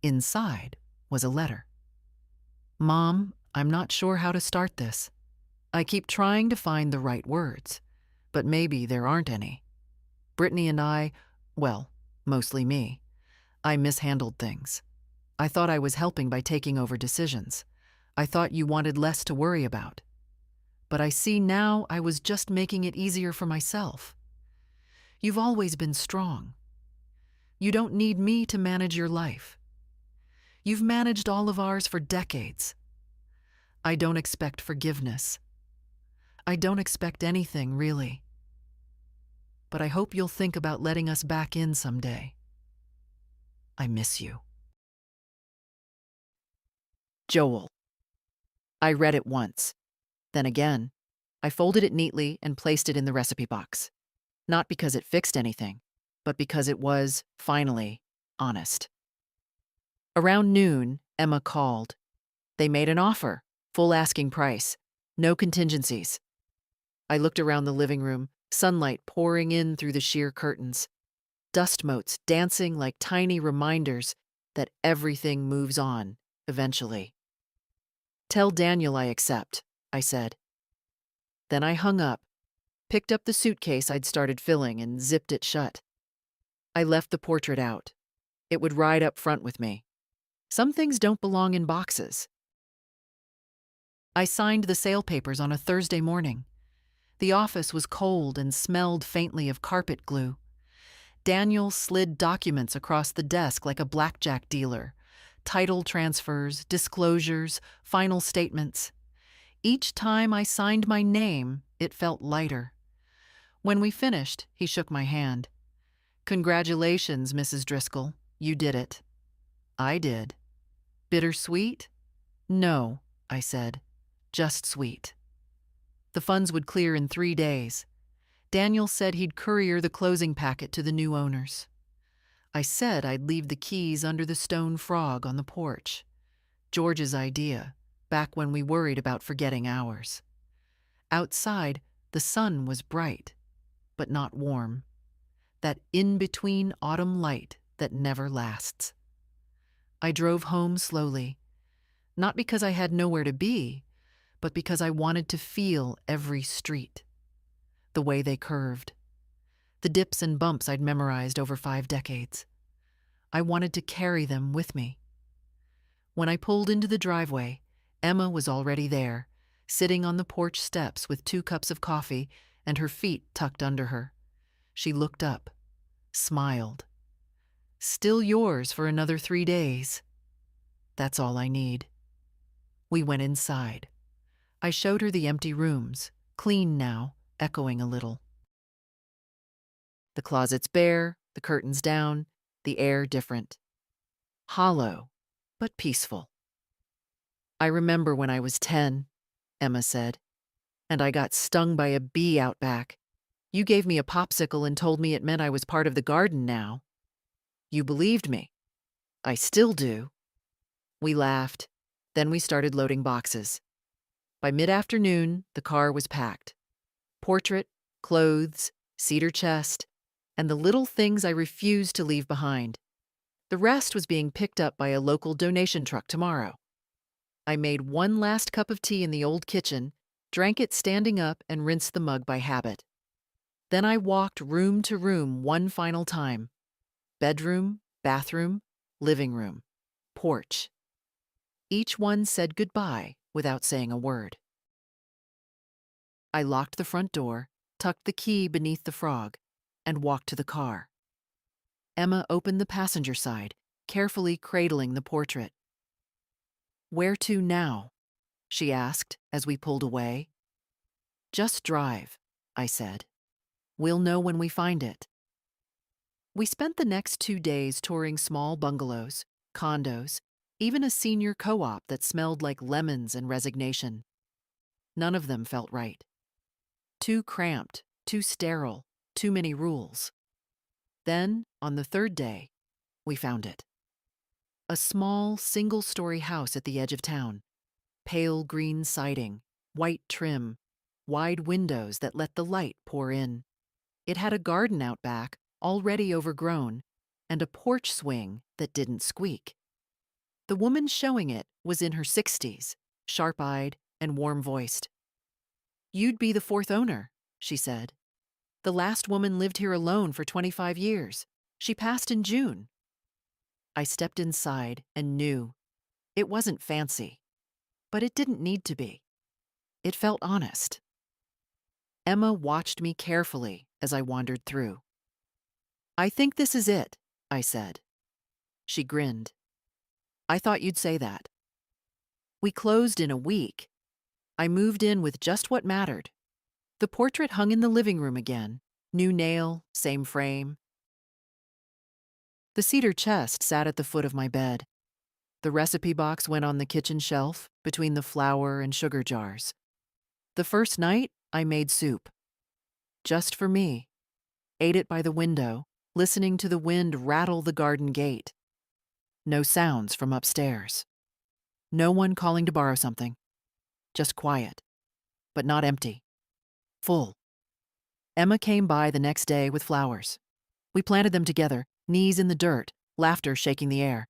Inside was a letter. Mom, I'm not sure how to start this. I keep trying to find the right words, but maybe there aren't any. Brittany and I, well, mostly me, I mishandled things. I thought I was helping by taking over decisions. I thought you wanted less to worry about. But I see now I was just making it easier for myself. You've always been strong. You don't need me to manage your life. You've managed all of ours for decades. I don't expect forgiveness. I don't expect anything, really. But I hope you'll think about letting us back in someday. I miss you. Joel. I read it once. Then again, I folded it neatly and placed it in the recipe box. Not because it fixed anything, but because it was, finally, honest. Around noon, Emma called. They made an offer, full asking price, no contingencies. I looked around the living room, sunlight pouring in through the sheer curtains, dust motes dancing like tiny reminders that everything moves on, eventually. Tell Daniel I accept, I said. Then I hung up, picked up the suitcase I'd started filling and zipped it shut. I left the portrait out. It would ride up front with me. Some things don't belong in boxes. I signed the sale papers on a Thursday morning. The office was cold and smelled faintly of carpet glue. Daniel slid documents across the desk like a blackjack dealer. Title transfers, disclosures, final statements. Each time I signed my name, it felt lighter. When we finished, he shook my hand. Congratulations, Mrs. Driscoll. You did it. I did. Bittersweet? No, I said. Just sweet. The funds would clear in 3 days. Daniel said he'd courier the closing packet to the new owners. I said I'd leave the keys under the stone frog on the porch. George's idea, back when we worried about forgetting ours. Outside, the sun was bright, but not warm. That in-between autumn light that never lasts. I drove home slowly, not because I had nowhere to be, but because I wanted to feel every street. The way they curved. The dips and bumps I'd memorized over 5 decades. I wanted to carry them with me. When I pulled into the driveway, Emma was already there, sitting on the porch steps with 2 cups of coffee and her feet tucked under her. She looked up, smiled. "Still yours for another 3 days. That's all I need." We went inside. I showed her the empty rooms, clean now, echoing a little. The closet's bare, the curtains down, the air different. Hollow, but peaceful. "I remember when I was 10, Emma said, "and I got stung by a bee out back. You gave me a popsicle and told me it meant I was part of the garden now. You believed me. I still do." We laughed. Then we started loading boxes. By mid-afternoon, the car was packed. Portrait, clothes, cedar chest, and the little things I refused to leave behind. The rest was being picked up by a local donation truck tomorrow. I made one last cup of tea in the old kitchen, drank it standing up, and rinsed the mug by habit. Then I walked room to room one final time. Bedroom, bathroom, living room, porch. Each one said goodbye without saying a word. I locked the front door, tucked the key beneath the frog, and walked to the car. Emma opened the passenger side, carefully cradling the portrait. "Where to now?" she asked as we pulled away. "Just drive," I said. "We'll know when we find it." We spent the next 2 days touring small bungalows, condos, even a senior co-op that smelled like lemons and resignation. None of them felt right. Too cramped, too sterile, too many rules. Then, on the 3rd day, we found it. A small, single-story house at the edge of town. Pale green siding, white trim, wide windows that let the light pour in. It had a garden out back, already overgrown, and a porch swing that didn't squeak. The woman showing it was in her 60s, sharp-eyed and warm-voiced. "You'd be the 4th owner," she said. "The last woman lived here alone for 25 years. She passed in June." I stepped inside and knew. It wasn't fancy, but it didn't need to be. It felt honest. Emma watched me carefully as I wandered through. "I think this is it," I said. She grinned. "I thought you'd say that." We closed in a week. I moved in with just what mattered. The portrait hung in the living room again. New nail, same frame. The cedar chest sat at the foot of my bed. The recipe box went on the kitchen shelf between the flour and sugar jars. The first night, I made soup. Just for me. Ate it by the window, listening to the wind rattle the garden gate. No sounds from upstairs. No one calling to borrow something. Just quiet, but not empty. Full. Emma came by the next day with flowers. We planted them together, knees in the dirt, laughter shaking the air.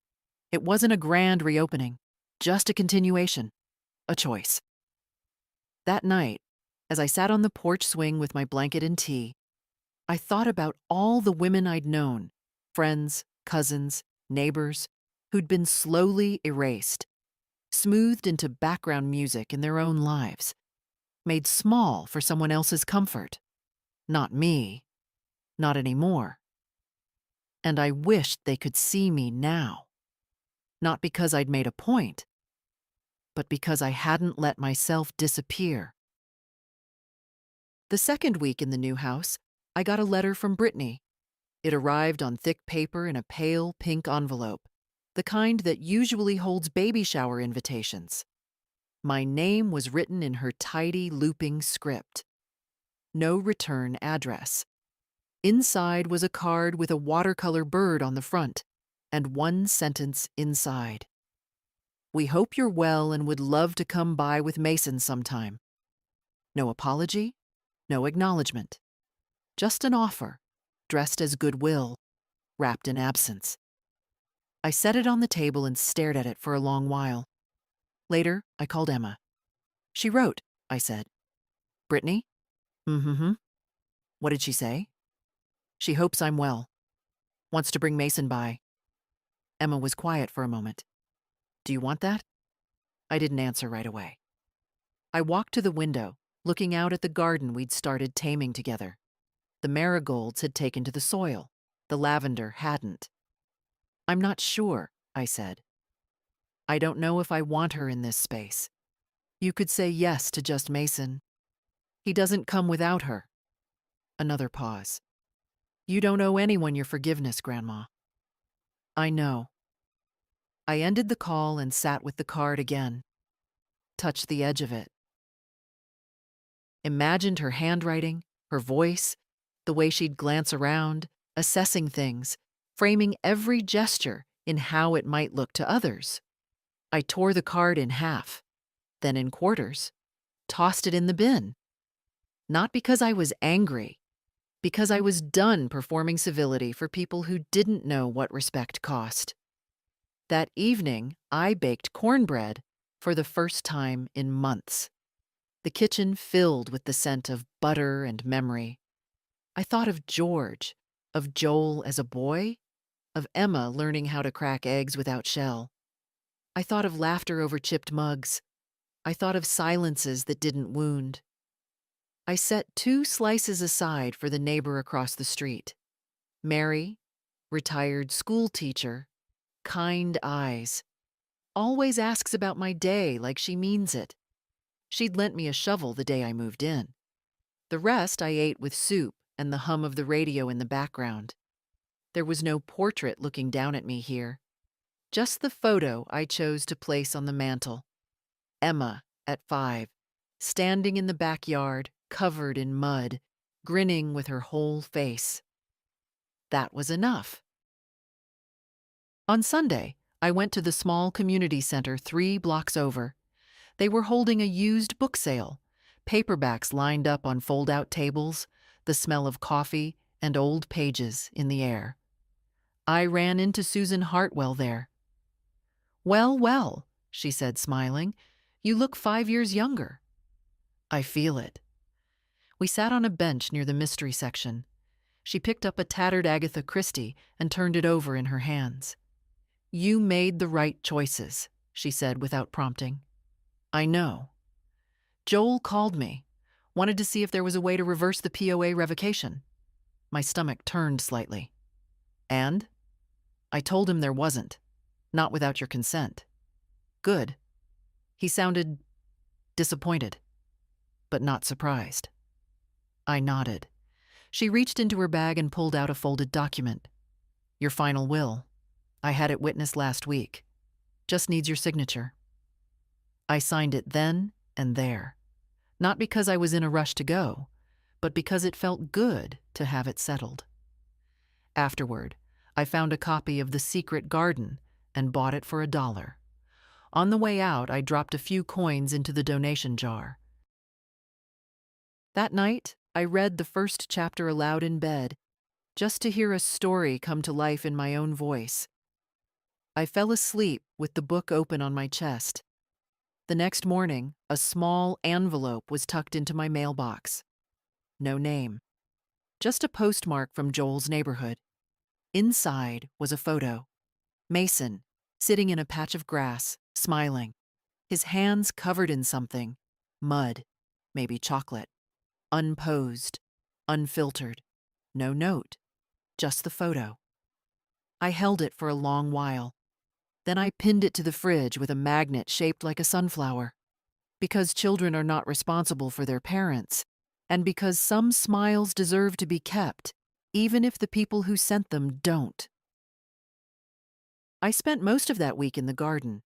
It wasn't a grand reopening, just a continuation, a choice. That night, as I sat on the porch swing with my blanket and tea, I thought about all the women I'd known, friends, cousins, neighbors, who'd been slowly erased, smoothed into background music in their own lives, made small for someone else's comfort. Not me. Not anymore. And I wished they could see me now. Not because I'd made a point, but because I hadn't let myself disappear. The second week in the new house, I got a letter from Brittany. It arrived on thick paper in a pale pink envelope, the kind that usually holds baby shower invitations. My name was written in her tidy, looping script. No return address. Inside was a card with a watercolor bird on the front, and one sentence inside. "We hope you're well and would love to come by with Mason sometime." No apology, no acknowledgement. Just an offer, dressed as goodwill, wrapped in absence. I set it on the table and stared at it for a long while. Later, I called Emma. "She wrote," I said. "Brittany?" "Mm-hmm." "What did she say?" "She hopes I'm well. Wants to bring Mason by." Emma was quiet for a moment. "Do you want that?" I didn't answer right away. I walked to the window, looking out at the garden we'd started taming together. The marigolds had taken to the soil. The lavender hadn't. "I'm not sure," I said. "I don't know if I want her in this space. You could say yes to just Mason. He doesn't come without her." Another pause. "You don't owe anyone your forgiveness, Grandma." "I know." I ended the call and sat with the card again. Touched the edge of it. Imagined her handwriting, her voice, the way she'd glance around, assessing things, framing every gesture in how it might look to others. I tore the card in half, then in quarters, tossed it in the bin. Not because I was angry, because I was done performing civility for people who didn't know what respect cost. That evening, I baked cornbread for the first time in months. The kitchen filled with the scent of butter and memory. I thought of George, of Joel as a boy, of Emma learning how to crack eggs without shell. I thought of laughter over chipped mugs. I thought of silences that didn't wound. I set 2 slices aside for the neighbor across the street. Mary, retired school teacher, kind eyes. Always asks about my day like she means it. She'd lent me a shovel the day I moved in. The rest I ate with soup and the hum of the radio in the background. There was no portrait looking down at me here. Just the photo I chose to place on the mantel. Emma, at 5, standing in the backyard, covered in mud, grinning with her whole face. That was enough. On Sunday, I went to the small community center 3 blocks over. They were holding a used book sale, paperbacks lined up on fold-out tables, the smell of coffee and old pages in the air. I ran into Susan Hartwell there. "Well, well," she said, smiling. "You look 5 years younger." "I feel it." We sat on a bench near the mystery section. She picked up a tattered Agatha Christie and turned it over in her hands. "You made the right choices," she said without prompting. "I know. Joel called me, wanted to see if there was a way to reverse the POA revocation." My stomach turned slightly. "And?" "I told him there wasn't. Not without your consent." "Good." He sounded disappointed, but not surprised. I nodded. She reached into her bag and pulled out a folded document. "Your final will. I had it witnessed last week. Just needs your signature." I signed it then and there. Not because I was in a rush to go, but because it felt good to have it settled. Afterward, I found a copy of The Secret Garden and bought it for $1. On the way out, I dropped a few coins into the donation jar. That night, I read the first chapter aloud in bed, just to hear a story come to life in my own voice. I fell asleep with the book open on my chest. The next morning, a small envelope was tucked into my mailbox. No name. Just a postmark from Joel's neighborhood. Inside was a photo. Mason, sitting in a patch of grass, smiling. His hands covered in something. Mud, maybe chocolate. Unposed, unfiltered. No note, just the photo. I held it for a long while. Then I pinned it to the fridge with a magnet shaped like a sunflower. Because children are not responsible for their parents, and because some smiles deserve to be kept, even if the people who sent them don't. I spent most of that week in the garden.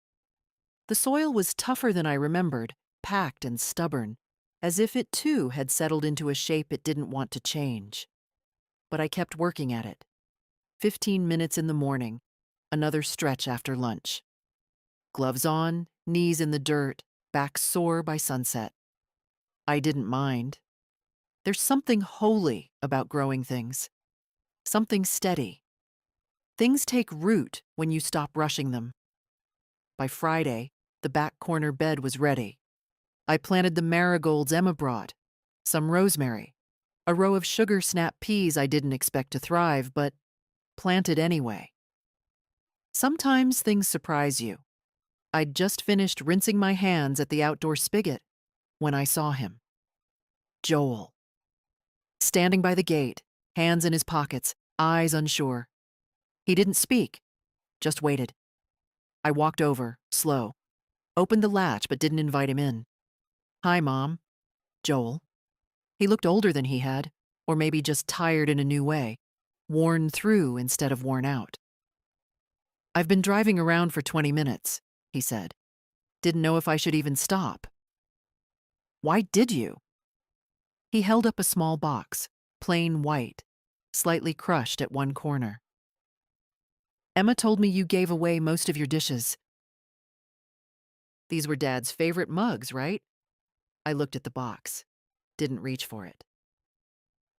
The soil was tougher than I remembered, packed and stubborn, as if it too had settled into a shape it didn't want to change. but I kept working at it. 15 minutes in the morning, another stretch after lunch. Gloves on, knees in the dirt, back sore by sunset. I didn't mind. There's something holy about growing things. Something steady. Things take root when you stop rushing them. By Friday, the back corner bed was ready. I planted the marigolds Emma brought, some rosemary, a row of sugar snap peas I didn't expect to thrive, but planted anyway. Sometimes things surprise you. I'd just finished rinsing my hands at the outdoor spigot when I saw him. Joel. Standing by the gate, hands in his pockets, eyes unsure. He didn't speak, just waited. I walked over, slow, opened the latch but didn't invite him in. "Hi, Mom." Joel. He looked older than he had, or maybe just tired in a new way, worn through instead of worn out. "I've been driving around for 20 minutes, he said. "Didn't know if I should even stop." "Why did you?" He held up a small box, plain white, slightly crushed at one corner. "Emma told me you gave away most of your dishes." These were Dad's favorite mugs, right? I looked at the box. Didn't reach for it.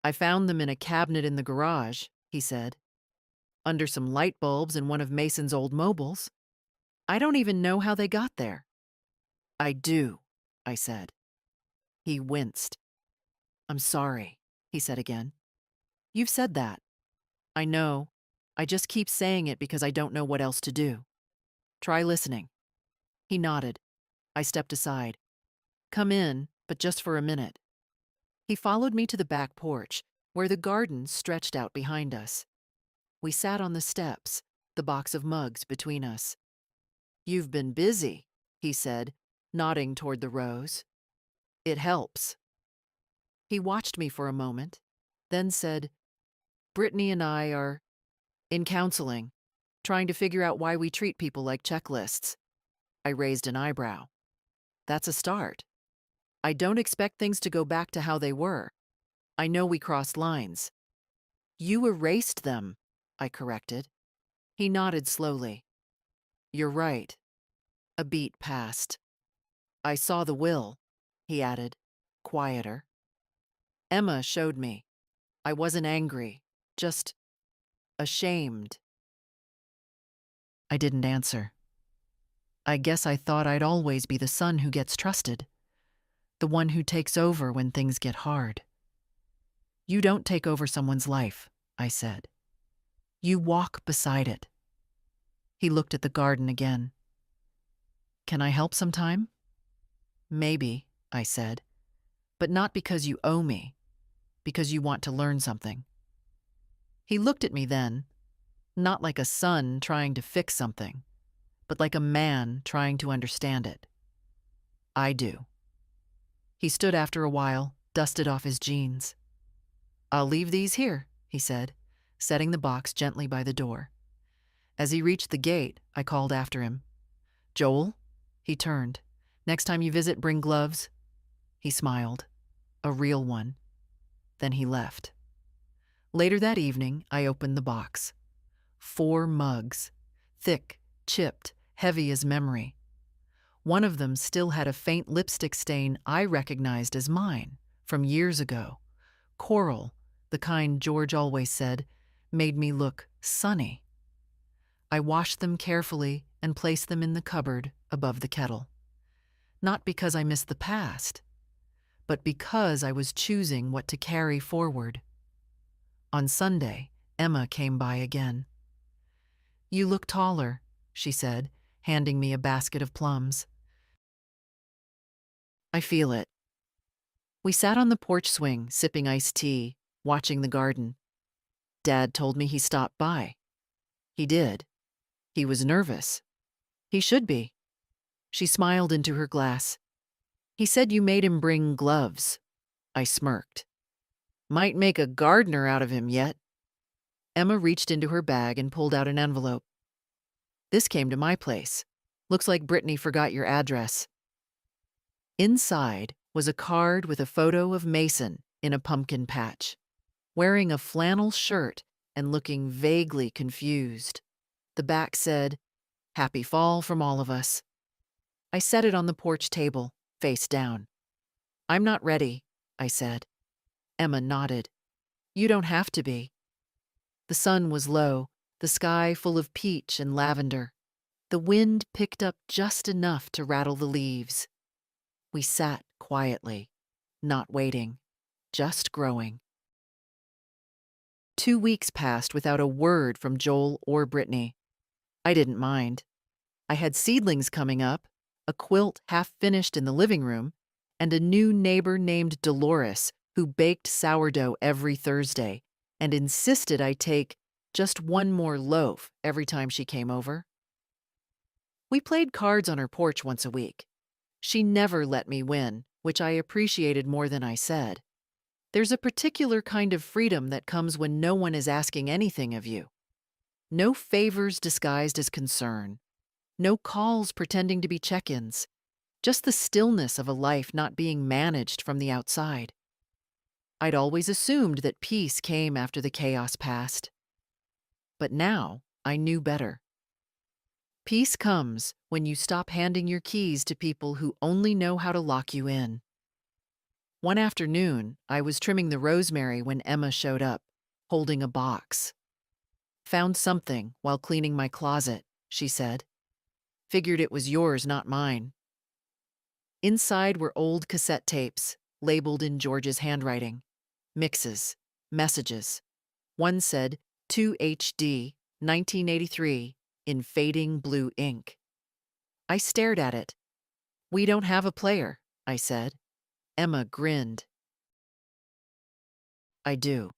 "I found them in a cabinet in the garage," he said. "Under some light bulbs in one of Mason's old mobiles. I don't even know how they got there." "I do," I said. He winced. "I'm sorry," he said again. "You've said that. I know. I just keep saying it because I don't know what else to do. Try listening." He nodded. I stepped aside. "Come in, but just for a minute." He followed me to the back porch, where the garden stretched out behind us. We sat on the steps, the box of mugs between us. "You've been busy," he said, nodding toward the rows. "It helps." He watched me for a moment, then said, "Brittany and I are in counseling, trying to figure out why we treat people like checklists." I raised an eyebrow. "That's a start. I don't expect things to go back to how they were. I know we crossed lines." "You erased them," I corrected. He nodded slowly. "You're right." A beat passed. "I saw the will," he added, quieter. "Emma showed me. I wasn't angry, just ashamed." I didn't answer. I guess I thought I'd always be the son who gets trusted, the one who takes over when things get hard. "You don't take over someone's life," I said. "You walk beside it." He looked at the garden again. "Can I help sometime?" "Maybe," I said, "but not because you owe me, because you want to learn something." He looked at me then, not like a son trying to fix something, but like a man trying to understand it. "I do." He stood after a while, dusted off his jeans. "I'll leave these here," he said, setting the box gently by the door. As he reached the gate, I called after him. "Joel?" He turned. "Next time you visit, bring gloves." He smiled. A real one. Then he left. Later that evening, I opened the box. 4 mugs. Thick, chipped, heavy as memory. One of them still had a faint lipstick stain I recognized as mine from years ago. Coral, the kind George always said, made me look sunny. I washed them carefully and placed them in the cupboard above the kettle. Not because I missed the past, but because I was choosing what to carry forward. On Sunday, Emma came by again. "You look taller," she said, handing me a basket of plums. "I feel it." We sat on the porch swing, sipping iced tea, watching the garden. Dad told me he stopped by. He did. He was nervous. He should be. She smiled into her glass. "He said you made him bring gloves." I smirked. "Might make a gardener out of him yet." Emma reached into her bag and pulled out an envelope. "This came to my place. Looks like Brittany forgot your address." Inside was a card with a photo of Mason in a pumpkin patch. wearing a flannel shirt and looking vaguely confused. The back said, "Happy fall from all of us." I set it on the porch table, face down. "I'm not ready," I said. Emma nodded. "You don't have to be." The sun was low, the sky full of peach and lavender. The wind picked up just enough to rattle the leaves. We sat quietly, not waiting, just growing. 2 weeks passed without a word from Joel or Brittany. I didn't mind. I had seedlings coming up, a quilt half finished in the living room, and a new neighbor named Dolores who baked sourdough every Thursday and insisted I take just one more loaf every time she came over. We played cards on her porch once a week. She never let me win, which I appreciated more than I said. There's a particular kind of freedom that comes when no one is asking anything of you. No favors disguised as concern. No calls pretending to be check-ins. Just the stillness of a life not being managed from the outside. I'd always assumed that peace came after the chaos passed. But now I knew better. Peace comes when you stop handing your keys to people who only know how to lock you in. One afternoon, I was trimming the rosemary when Emma showed up, holding a box. "Found something while cleaning my closet," she said. "Figured it was yours, not mine." Inside were old cassette tapes, labeled in George's handwriting. Mixes, messages. One said 2HD, 1983, in fading blue ink. I stared at it. "We don't have a player," I said. Emma grinned. "I do."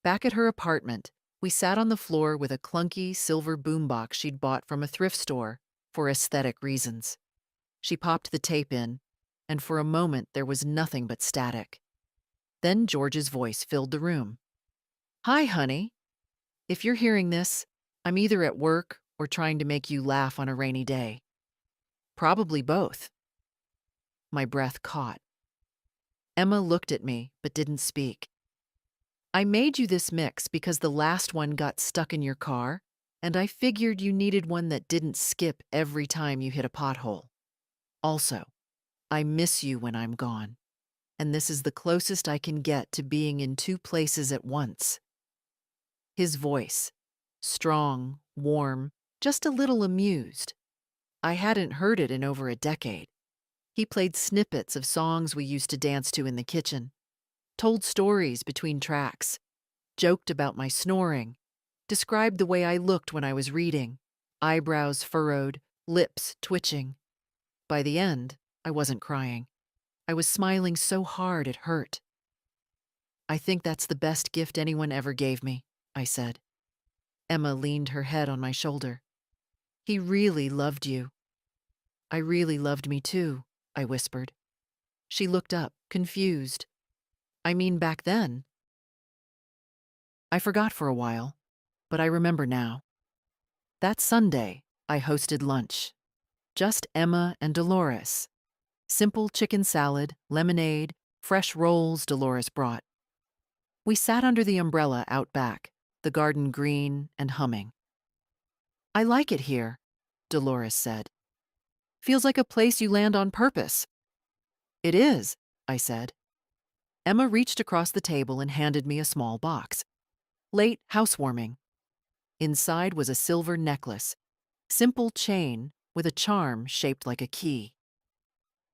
Back at her apartment, we sat on the floor with a clunky silver boombox she'd bought from a thrift store for aesthetic reasons. She popped the tape in, and for a moment there was nothing but static. Then George's voice filled the room. "Hi, honey. If you're hearing this, I'm either at work or trying to make you laugh on a rainy day. Probably both." My breath caught. Emma looked at me but didn't speak. "I made you this mix because the last one got stuck in your car, and I figured you needed one that didn't skip every time you hit a pothole. Also, I miss you when I'm gone, and this is the closest I can get to being in two places at once." His voice, strong, warm, just a little amused. I hadn't heard it in over a decade. He played snippets of songs we used to dance to in the kitchen, told stories between tracks, joked about my snoring, described the way I looked when I was reading, eyebrows furrowed, lips twitching. By the end, I wasn't crying. I was smiling so hard it hurt. "I think that's the best gift anyone ever gave me," I said. Emma leaned her head on my shoulder. "He really loved you." "I really loved me too," I whispered. She looked up, confused. "I mean back then." I forgot for a while, but I remember now. That Sunday, I hosted lunch. Just Emma and Dolores. Simple chicken salad, lemonade, fresh rolls Dolores brought. We sat under the umbrella out back, the garden green and humming. "I like it here," Dolores said. "Feels like a place you land on purpose." "It is," I said. Emma reached across the table and handed me a small box. "Late housewarming." Inside was a silver necklace, simple chain with a charm shaped like a key.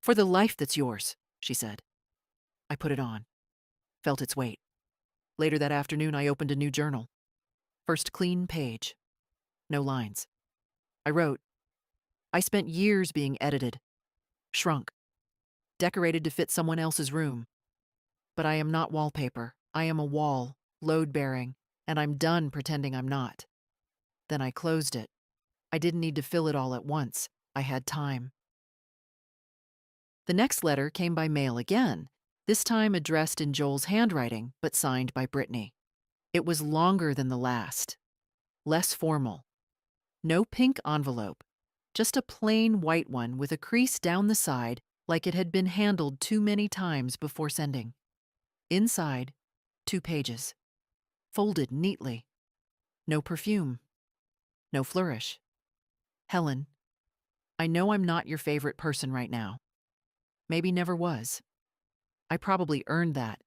"For the life that's yours," she said. I put it on, felt its weight. Later that afternoon, I opened a new journal. First clean page. No lines. I wrote, "I spent years being edited, shrunk, decorated to fit someone else's room. But I am not wallpaper. I am a wall, load-bearing, and I'm done pretending I'm not." Then I closed it. I didn't need to fill it all at once. I had time. The next letter came by mail again, this time addressed in Joel's handwriting, but signed by Brittany. It was longer than the last, less formal. No pink envelope, just a plain white one with a crease down the side like it had been handled too many times before sending. Inside, 2 pages, folded neatly. No perfume, no flourish. Helen, I know I'm not your favorite person right now. Maybe never was. I probably earned that.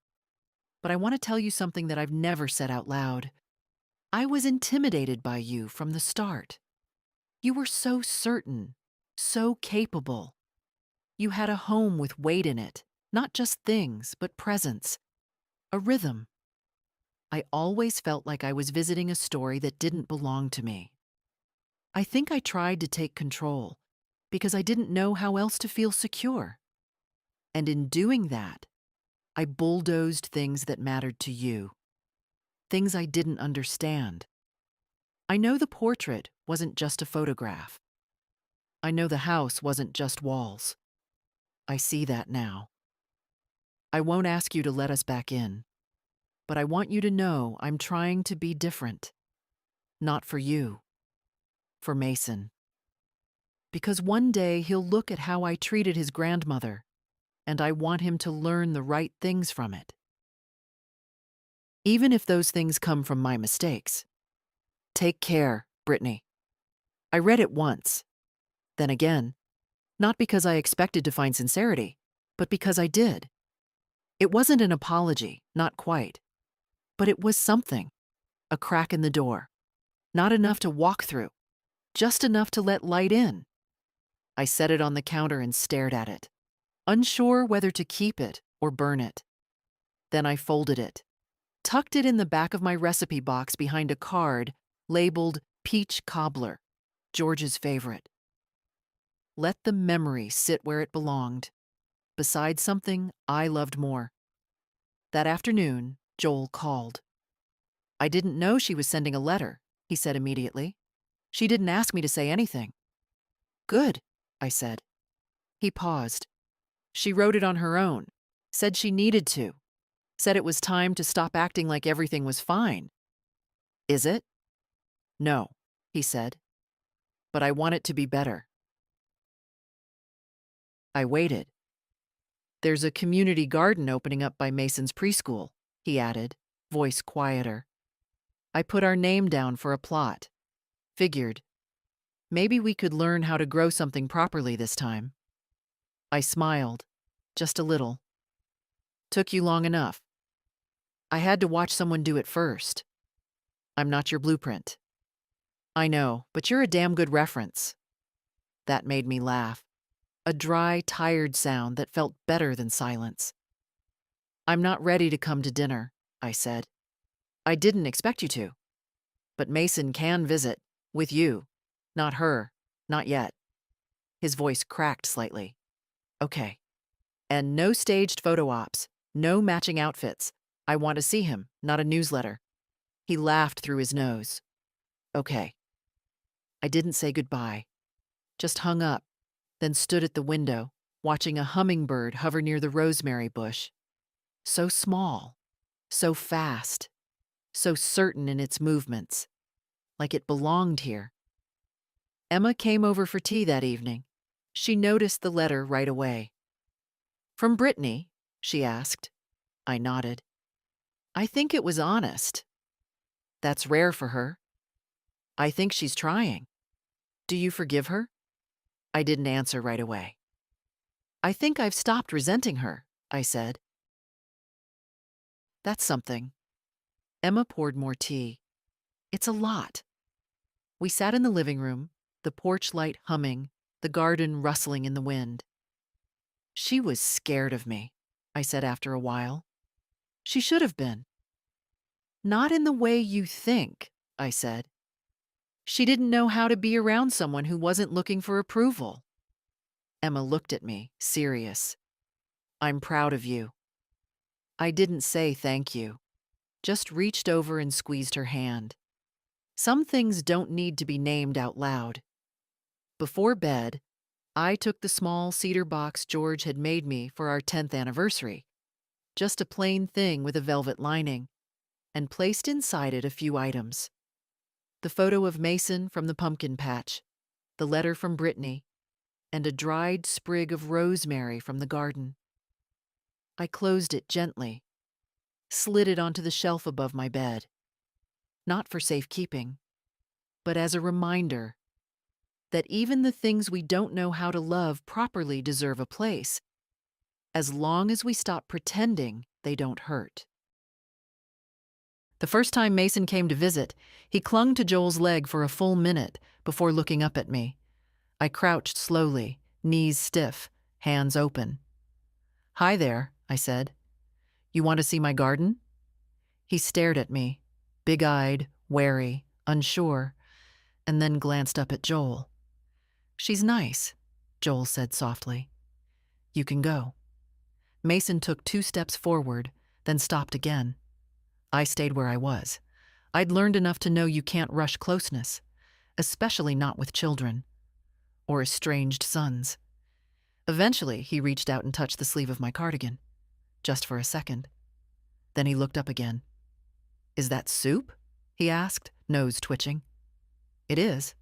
But I want to tell you something that I've never said out loud. I was intimidated by you from the start. You were so certain, so capable. You had a home with weight in it, not just things, but presence, a rhythm. I always felt like I was visiting a story that didn't belong to me. I think I tried to take control because I didn't know how else to feel secure. And in doing that, I bulldozed things that mattered to you, things I didn't understand. I know the portrait wasn't just a photograph. I know the house wasn't just walls. I see that now. I won't ask you to let us back in, but I want you to know I'm trying to be different. Not for you, for Mason. Because one day he'll look at how I treated his grandmother, and I want him to learn the right things from it. Even if those things come from my mistakes. Take care, Brittany. I read it once, then again, not because I expected to find sincerity, but because I did. It wasn't an apology, not quite. But it was something, a crack in the door. Not enough to walk through, just enough to let light in. I set it on the counter and stared at it, unsure whether to keep it or burn it. Then I folded it, tucked it in the back of my recipe box behind a card labeled Peach Cobbler, George's favorite. Let the memory sit where it belonged, beside something I loved more. That afternoon, Joel called. I didn't know she was sending a letter, he said immediately. She didn't ask me to say anything. Good, I said. He paused. She wrote it on her own, said she needed to, said it was time to stop acting like everything was fine. Is it? No, he said. But I want it to be better. I waited. There's a community garden opening up by Mason's preschool, he added, voice quieter. I put our name down for a plot. Figured, maybe we could learn how to grow something properly this time. I smiled, just a little. Took you long enough. I had to watch someone do it first. I'm not your blueprint. I know, but you're a damn good reference. That made me laugh. A dry, tired sound that felt better than silence. I'm not ready to come to dinner, I said. I didn't expect you to. But Mason can visit, with you. Not her, not yet. His voice cracked slightly. Okay. And no staged photo ops, no matching outfits. I want to see him, not a newsletter. He laughed through his nose. Okay. I didn't say goodbye. Just hung up, then stood at the window, watching a hummingbird hover near the rosemary bush. So small, so fast, so certain in its movements, like it belonged here. Emma came over for tea that evening. She noticed the letter right away. From Brittany? She asked. I nodded. I think it was honest. That's rare for her. I think she's trying. Do you forgive her? I didn't answer right away. I think I've stopped resenting her, I said. That's something. Emma poured more tea. It's a lot. We sat in the living room, the porch light humming, the garden rustling in the wind. She was scared of me, I said after a while. She should have been. Not in the way you think, I said. She didn't know how to be around someone who wasn't looking for approval. Emma looked at me, serious. I'm proud of you. I didn't say thank you, just reached over and squeezed her hand. Some things don't need to be named out loud. Before bed, I took the small cedar box George had made me for our 10th anniversary, just a plain thing with a velvet lining, and placed inside it a few items. The photo of Mason from the pumpkin patch, the letter from Brittany, and a dried sprig of rosemary from the garden. I closed it gently, slid it onto the shelf above my bed. Not for safekeeping, but as a reminder that even the things we don't know how to love properly deserve a place, as long as we stop pretending they don't hurt. The first time Mason came to visit, he clung to Joel's leg for a full minute before looking up at me. I crouched slowly, knees stiff, hands open. "Hi there," I said. "You want to see my garden?" He stared at me, big-eyed, wary, unsure, and then glanced up at Joel. "She's nice," Joel said softly. "You can go." Mason took 2 steps forward, then stopped again. I stayed where I was. I'd learned enough to know you can't rush closeness, especially not with children or estranged sons. Eventually, he reached out and touched the sleeve of my cardigan, just for a second. Then he looked up again. "Is that soup?" he asked, nose twitching. "It is.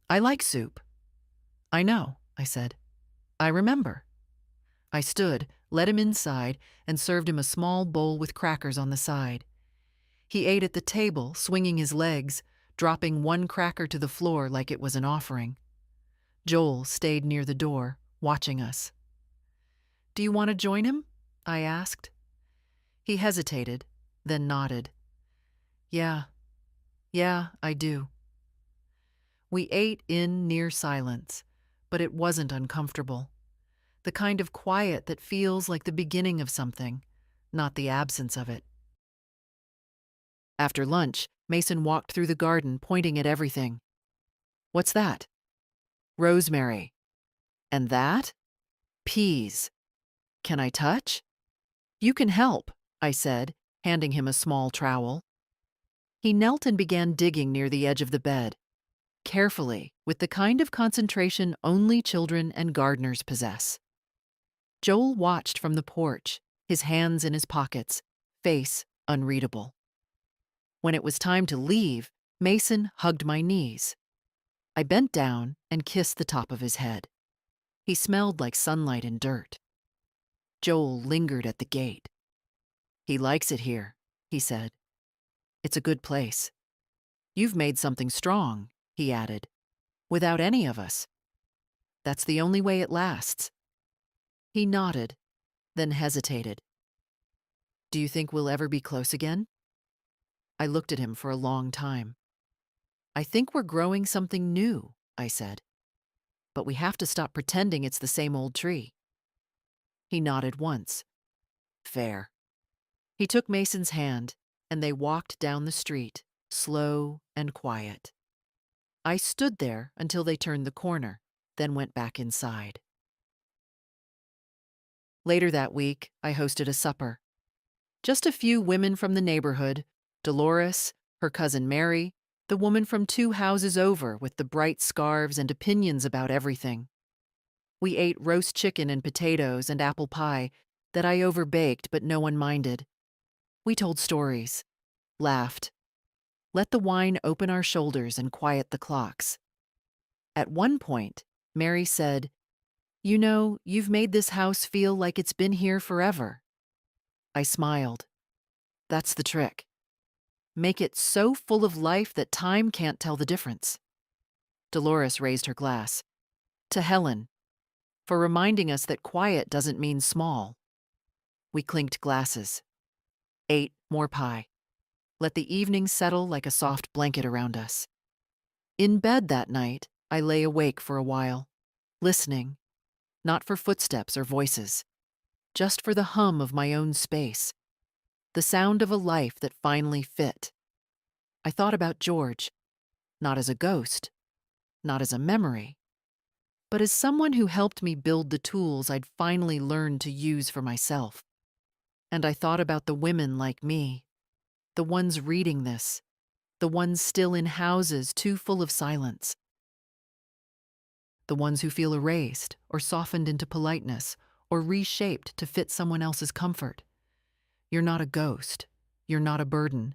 I like soup." "I know," I said. "I remember." I stood, led him inside, and served him a small bowl with crackers on the side. He ate at the table, swinging his legs, dropping one cracker to the floor like it was an offering. Joel stayed near the door, watching us. "Do you want to join him?" I asked. He hesitated, then nodded. Yeah, I do." We ate in near silence, but it wasn't uncomfortable. The kind of quiet that feels like the beginning of something, not the absence of it. After lunch, Mason walked through the garden, pointing at everything. "What's that?" "Rosemary." "And that?" "Peas." "Can I touch?" "You can help," I said, handing him a small trowel. He knelt and began digging near the edge of the bed, carefully, with the kind of concentration only children and gardeners possess. Joel watched from the porch, his hands in his pockets, face unreadable. When it was time to leave, Mason hugged my knees. I bent down and kissed the top of his head. He smelled like sunlight and dirt. Joel lingered at the gate. "He likes it here," he said. "It's a good place. You've made something strong," he added, "without any of us. That's the only way it lasts." He nodded, then hesitated. "Do you think we'll ever be close again?" I looked at him for a long time. "I think we're growing something new," I said. "But we have to stop pretending it's the same old tree." He nodded once. "Fair." He took Mason's hand, and they walked down the street, slow and quiet. I stood there until they turned the corner, then went back inside. Later that week, I hosted a supper. Just a few women from the neighborhood, Dolores, her cousin Mary, the woman from 2 houses over with the bright scarves and opinions about everything. We ate roast chicken and potatoes and apple pie that I overbaked, but no one minded. We told stories, laughed, let the wine open our shoulders and quiet the clocks. At one point, Mary said, "You know, you've made this house feel like it's been here forever." I smiled. That's the trick. Make it so full of life that time can't tell the difference. Dolores raised her glass. To Helen, for reminding us that quiet doesn't mean small. We clinked glasses. Ate more pie. Let the evening settle like a soft blanket around us. In bed that night, I lay awake for a while, listening, not for footsteps or voices, just for the hum of my own space, the sound of a life that finally fit. I thought about George, not as a ghost, not as a memory, but as someone who helped me build the tools I'd finally learned to use for myself. And I thought about the women like me, the ones reading this, the ones still in houses too full of silence, the ones who feel erased or softened into politeness or reshaped to fit someone else's comfort. You're not a ghost. You're not a burden.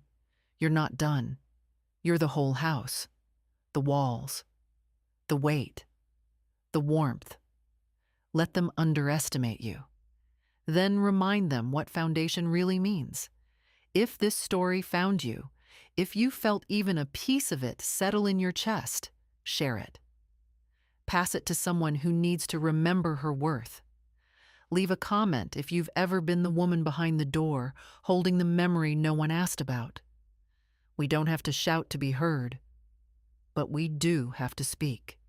You're not done. You're the whole house, the walls, the weight, the warmth. Let them underestimate you. Then remind them what foundation really means. If this story found you, if you felt even a piece of it settle in your chest, share it. Pass it to someone who needs to remember her worth. Leave a comment if you've ever been the woman behind the door, holding the memory no one asked about. We don't have to shout to be heard, but we do have to speak.